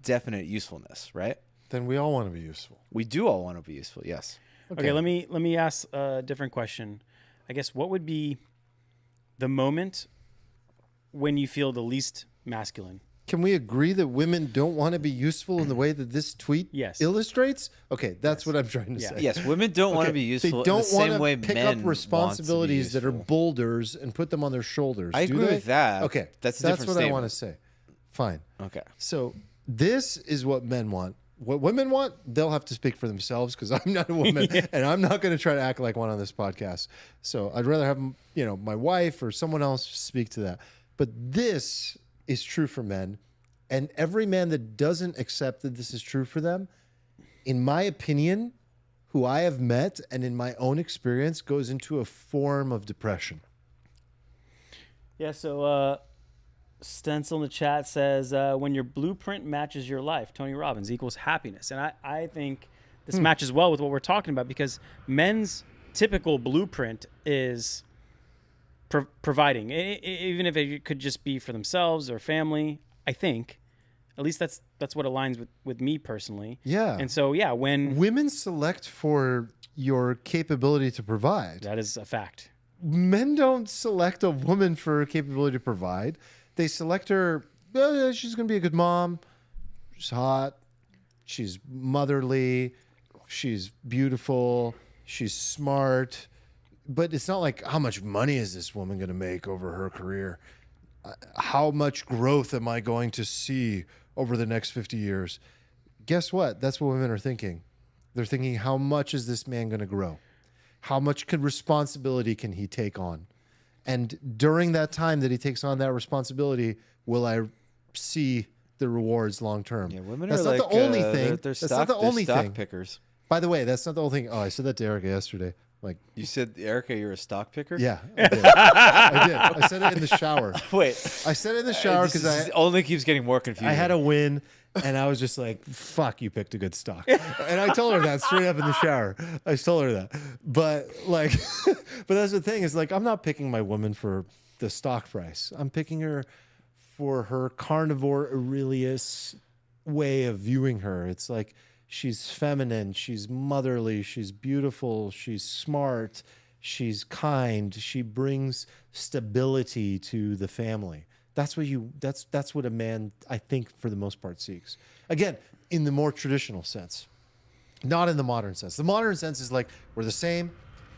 definite usefulness, right? Then we all want to be useful. We do all want to be useful, yes. Okay, let me ask a different question. I guess what would be the moment when you feel the least masculine? Can we agree that women don't want to be useful in the way that this tweet Yes. illustrates? Okay, that's what I'm trying to Yeah. say. Yes, women don't want to be useful They don't in the same want way to pick men up want responsibilities to be that are useful. boulders and put them on their shoulders. I do agree they? with that. Okay, That's a that's different what I want to statement. say. Fine. Okay. So this is what men want. What women want, they'll have to speak for themselves because I'm not a woman and I'm not going to try to act like one on this podcast. So I'd rather have my wife or someone else speak to that. But this is true for men, and every man that doesn't accept that this is true for them, in my opinion, who I have met and in my own experience, goes into a form of depression. Yeah, so Stencil in the chat says, when your blueprint matches your life, Tony Robbins equals happiness. And I think this matches well with what we're talking about because men's typical blueprint is providing, even if it could just be for themselves or family. I think, at least that's what aligns with me personally. Yeah. And so, yeah, when Women select for your capability to provide. that is a fact. Men don't select a woman for her capability to provide. They select her, she's going to be a good mom. She's hot. She's motherly. She's beautiful. She's smart. But it's not like, how much money is this woman going to make over her career? How much growth am I going to see over the next 50 years? Guess what? That's what women are thinking. They're thinking, how much is this man going to grow? How much responsibility can he take on? And during that time that he takes on that responsibility, will I see the rewards long term? Yeah, women that's are not like the only thing. They're That's stock, not the only stock thing. pickers. By the way, that's not the only thing. Oh, I said that to Erica yesterday. Like, You said, Erica, you're a stock picker? yeah, I did. I did. I said it in the shower. Wait. I said it in the shower because This only keeps getting more confusing. I had a win, and I was just like, fuck, you picked a good stock. And I told her that straight up in the shower. I told her that. But like, but that's the thing is like, I'm not picking my woman for the stock price. I'm picking her for her carnivore Aurelius way of viewing her. It's like, she's feminine, she's motherly, she's beautiful, she's smart, she's kind, she brings stability to the family. That's what a man, I think, for the most part seeks. Again, in the more traditional sense. Not in the modern sense. The modern sense is like we're the same.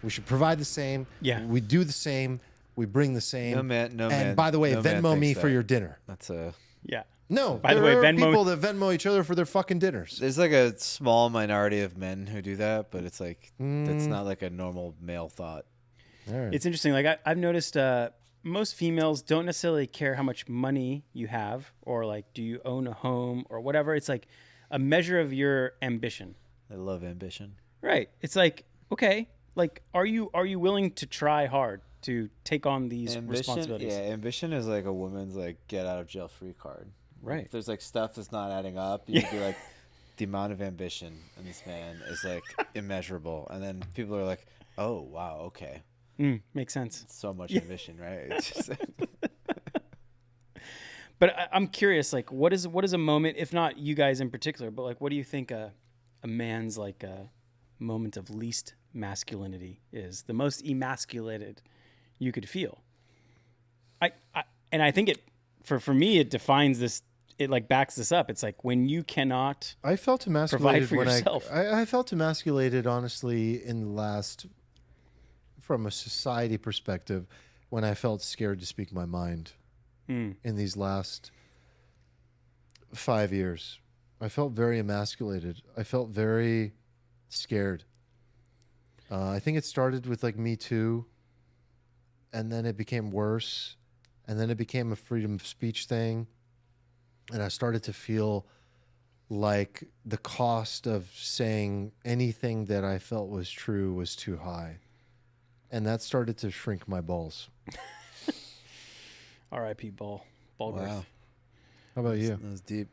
We should provide the same. Yeah. We do the same. We bring the same. No man. And by the way, no man Venmo thinks me for that. your dinner. That's a. Yeah. No. By the there way, are Venmo- people that Venmo each other for their fucking dinners. There's like a small minority of men who do that, but it's like that's not like a normal male thought. All right. It's interesting. Like I've noticed most females don't necessarily care how much money you have or like do you own a home or whatever. It's like a measure of your ambition. I love ambition. Right. It's like, okay, like are you willing to try hard to take on these responsibilities? Yeah, ambition is like a woman's like get out of jail free card. Right. If there's like stuff that's not adding up, you could be like, the amount of ambition in this man is like immeasurable, and then people are like, oh wow, okay, Makes sense. so much ambition, right? It's just But I'm curious, like, what is a moment, if not you guys in particular, but like, what do you think a man's like a moment of least masculinity is? The most emasculated you could feel. I think it for me it defines this. It like backs this up. It's like when you cannot. I felt emasculated provide for when yourself. I felt emasculated, honestly, in the last, from a society perspective, when I felt scared to speak my mind in these last 5 years. I felt very emasculated. I felt very scared. I think it started with like Me Too, and then it became worse, and then it became a freedom of speech thing. And I started to feel like the cost of saying anything that I felt was true was too high. And that started to shrink my balls. R.I.P. Ball girth. wow, How about you? that was deep.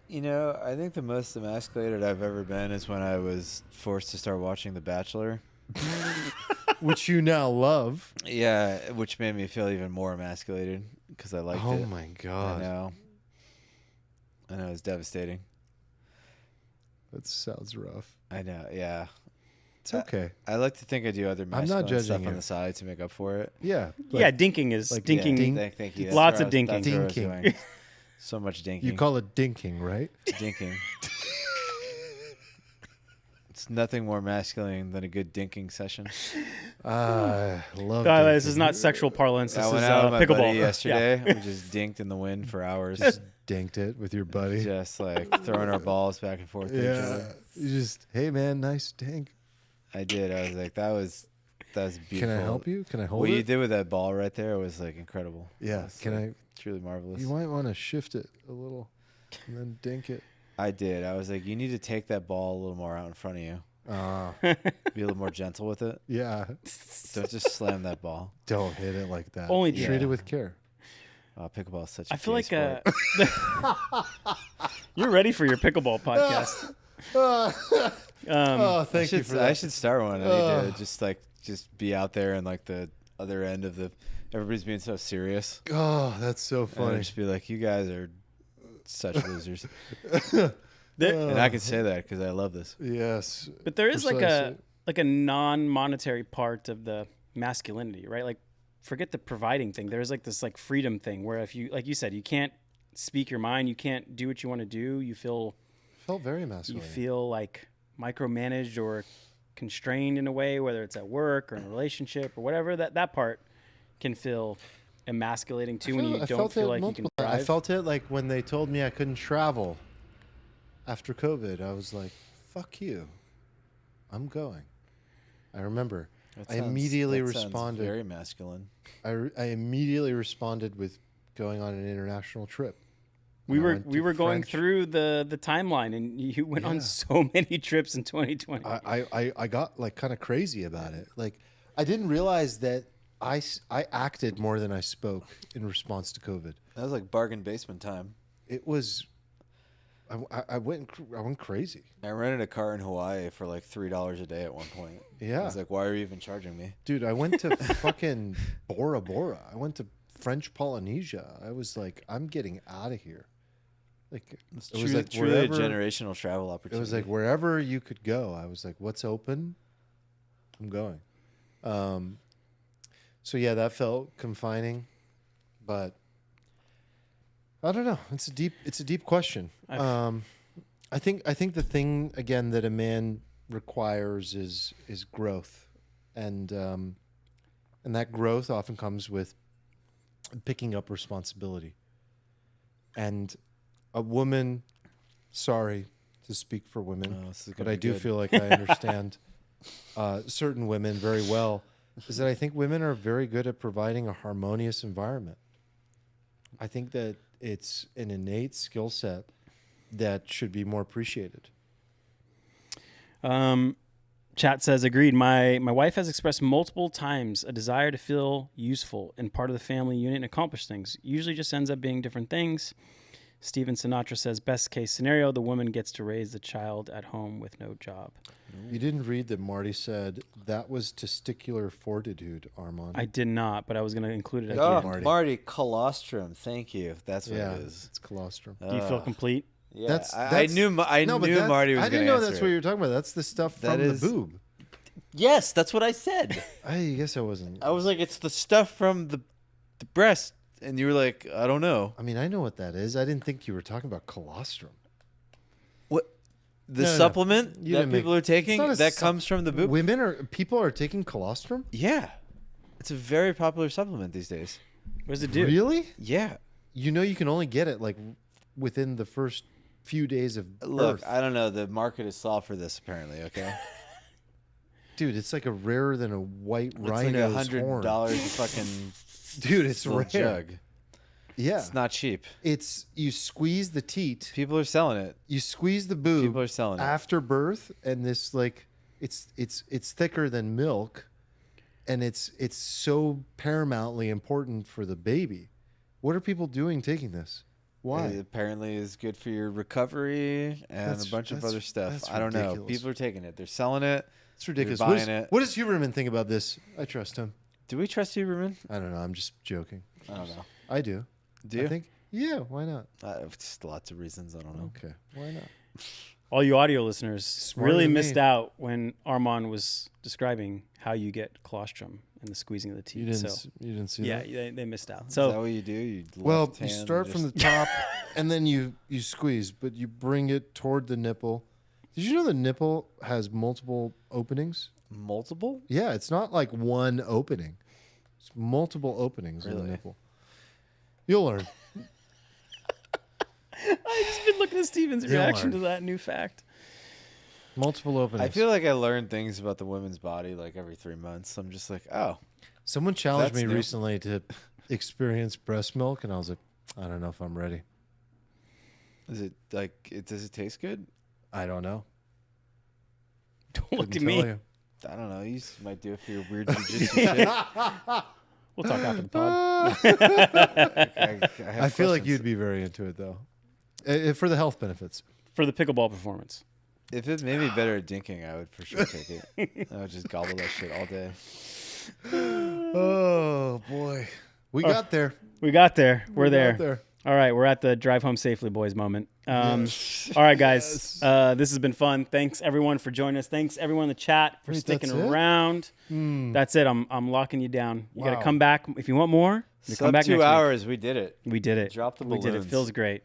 You know, I think the most emasculated I've ever been is when I was forced to start watching The Bachelor. Which you now love. Yeah, which made me feel even more emasculated because I liked it. Oh my I God. know. I know, it's devastating. That sounds rough. I know, yeah. It's okay. I like to think I do other not masculine judging stuff you. on the side to make up for it. Yeah. Yeah, dinking is like, dinking. yeah, Thank you. Lots That's of where I was- dinking. that's where I was Dinking. going. So much dinking. You call it dinking, right? dinking. It's nothing more masculine than a good dinking session. I love This dinking. is not sexual parlance. This I is went out with my pickleball. buddy Yeah. yesterday. We just dinked in the wind for hours. Just dinked it with your buddy. Just like throwing our balls back and forth to each Yeah. other. You just, hey man, nice dink. I did. I was like, that was beautiful. Can I help you? Can I hold What it? you did with that ball right there was like incredible. Yeah. It was, Can like, truly marvelous. You might want to shift it a little and then dink it. I did. I was like, you need to take that ball a little more out in front of you. Be a little more gentle with it. Yeah. Don't just slam that ball. Don't hit it like that. Only treat yeah. it with care. Pickleball is such a I feel gay like sport. you're ready for your pickleball podcast. Oh, thank you for that. I should start one. I need to just be out there and like the other end of the. Everybody's being so serious. Oh, that's so And funny. I'd just be like, you guys are such losers. There- And I can say that because I love this. Yes. But there is Precisely. like a non-monetary part of the masculinity, right? Like forget the providing thing. There's like this like freedom thing where if you, like you said, you can't speak your mind, you can't do what you want to do. You feel Felt very masculine. like micromanaged or constrained in a way, whether it's at work or in a relationship or whatever. That part can feel emasculating too when you I don't felt feel it like you multiple can times. thrive. I felt it like when they told me I couldn't travel after COVID. I was like, fuck you. I'm going. I remember. I immediately responded. Very masculine. I immediately responded with going on an international trip. we I were went we to were going French- through the timeline, and you went on Yeah. so many trips in 2020. I got like kind of crazy about it. Like I didn't realize that I acted more than I spoke in response to COVID. That was like bargain basement time. It was. I went crazy. I rented a car in Hawaii for like $3 a day at one point. Yeah. I was like, why are you even charging me? Dude, I went to fucking Bora Bora. I went to French Polynesia. I was like, I'm getting out of here. Like it was like truly a wherever, generational travel it opportunity. was like wherever you could go. I was like, what's open? I'm going. So yeah, that felt confining, but I don't know. It's a deep question. I think the thing again that a man requires is growth, and that growth often comes with picking up responsibility. And a woman, sorry to speak for women, but I do feel like I understand certain women very well, is that I think women are very good at providing a harmonious environment. I think that it's an innate skill set that should be more appreciated. Chat says, agreed. My wife has expressed multiple times a desire to feel useful and part of the family unit and accomplish things. Usually just ends up being different things. Steven Sinatra says, best case scenario, the woman gets to raise the child at home with no job. You didn't read that Marty said that was testicular fortitude, Armand. I did not, but I was going to include it at Oh, the end. Marty, colostrum. Thank you. That's what Yeah, it is. it's colostrum. Do you feel complete? Yeah, I knew Marty was going to I didn't know answer that's it. what you were talking about. That's the stuff That from is- the boob. Yes, that's what I said. I guess I wasn't. I was like, it's the stuff from the breast. And you were like, I don't know. I mean, I know what that is. I didn't think you were talking about colostrum. What? The No. supplement You that didn't make- people are taking It's not a that sup- comes from the boob? People are taking colostrum? Yeah. It's a very popular supplement these days. What does it do? Really? Yeah. You know you can only get it like within the first few days of Look, birth. I don't know. The market is solved for this, apparently, okay? Dude, it's like a rarer than a white It's like rhino's horn. $100 a fucking Dude, it's little rare. jug. Yeah. It's not cheap. It's you squeeze the teat, People are selling it. you squeeze the boob People are selling it. after birth, and this like it's thicker than milk, and it's so paramountly important for the baby. What are people doing taking this? Why? It apparently is good for your recovery and That's- a bunch of that's- other stuff. that's I don't know. ridiculous. People are taking it. They're selling it. It's ridiculous. You're buying it. What does Huberman think about this? I trust him. Do we trust Huberman? I don't know. I'm just joking. I don't know. I do. Do you? I think. Yeah. Why not? Just lots of reasons. I don't know. Okay. Why not? All you audio listeners Smarter really than missed me. out when Armand was describing how you get colostrum and the squeezing of the teeth. You didn't. So, You didn't see yeah, that. they missed out. Is that So what you do? You Well, left you hand start from the top, and then you squeeze, but you bring it toward the nipple. Did you know the nipple has multiple openings? multiple. Yeah, it's not like one opening. It's multiple openings in Really? the nipple. You'll learn. I've just been looking at Steven's You'll reaction to learn. that new fact. Multiple openings. I feel like I learn things about the women's body like every 3 months. I'm just like, oh, Someone challenged That's me new. recently to experience breast milk, and I was like, I don't know if I'm ready. is it like? Does it taste good? I don't know. Don't look Couldn't at me. tell you. I don't know. You might do it for your weird jujitsu shit. We'll talk after the pod. I feel like you'd be very into it, though, for the health benefits. For the pickleball performance. If it made me better at dinking, I would for sure take it. I would just gobble that shit all day. Oh boy, we got there. We got there. We're We there. got there. All right, we're at the drive home safely, boys moment. Yes. All right, guys, this has been fun. Thanks everyone for joining us. Thanks everyone in the chat for Wait, sticking that's it? around. That's it. I'm locking you down. You got Wow. to come back if you want more. You come Sub back 2 next week. hours, we did it. We did it. Drop the We did it. balloons. Feels great.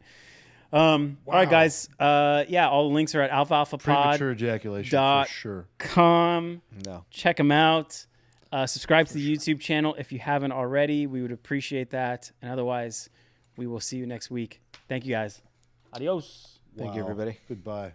All right, guys. Yeah, all the links are at Premature ejaculation dot- for sure. alfalfapod.com. No. Check them out. Subscribe to the YouTube channel if you haven't already. We would appreciate that. And otherwise, we will see you next week. Thank you, guys. Adios. Thank you, Wow. everybody. Goodbye.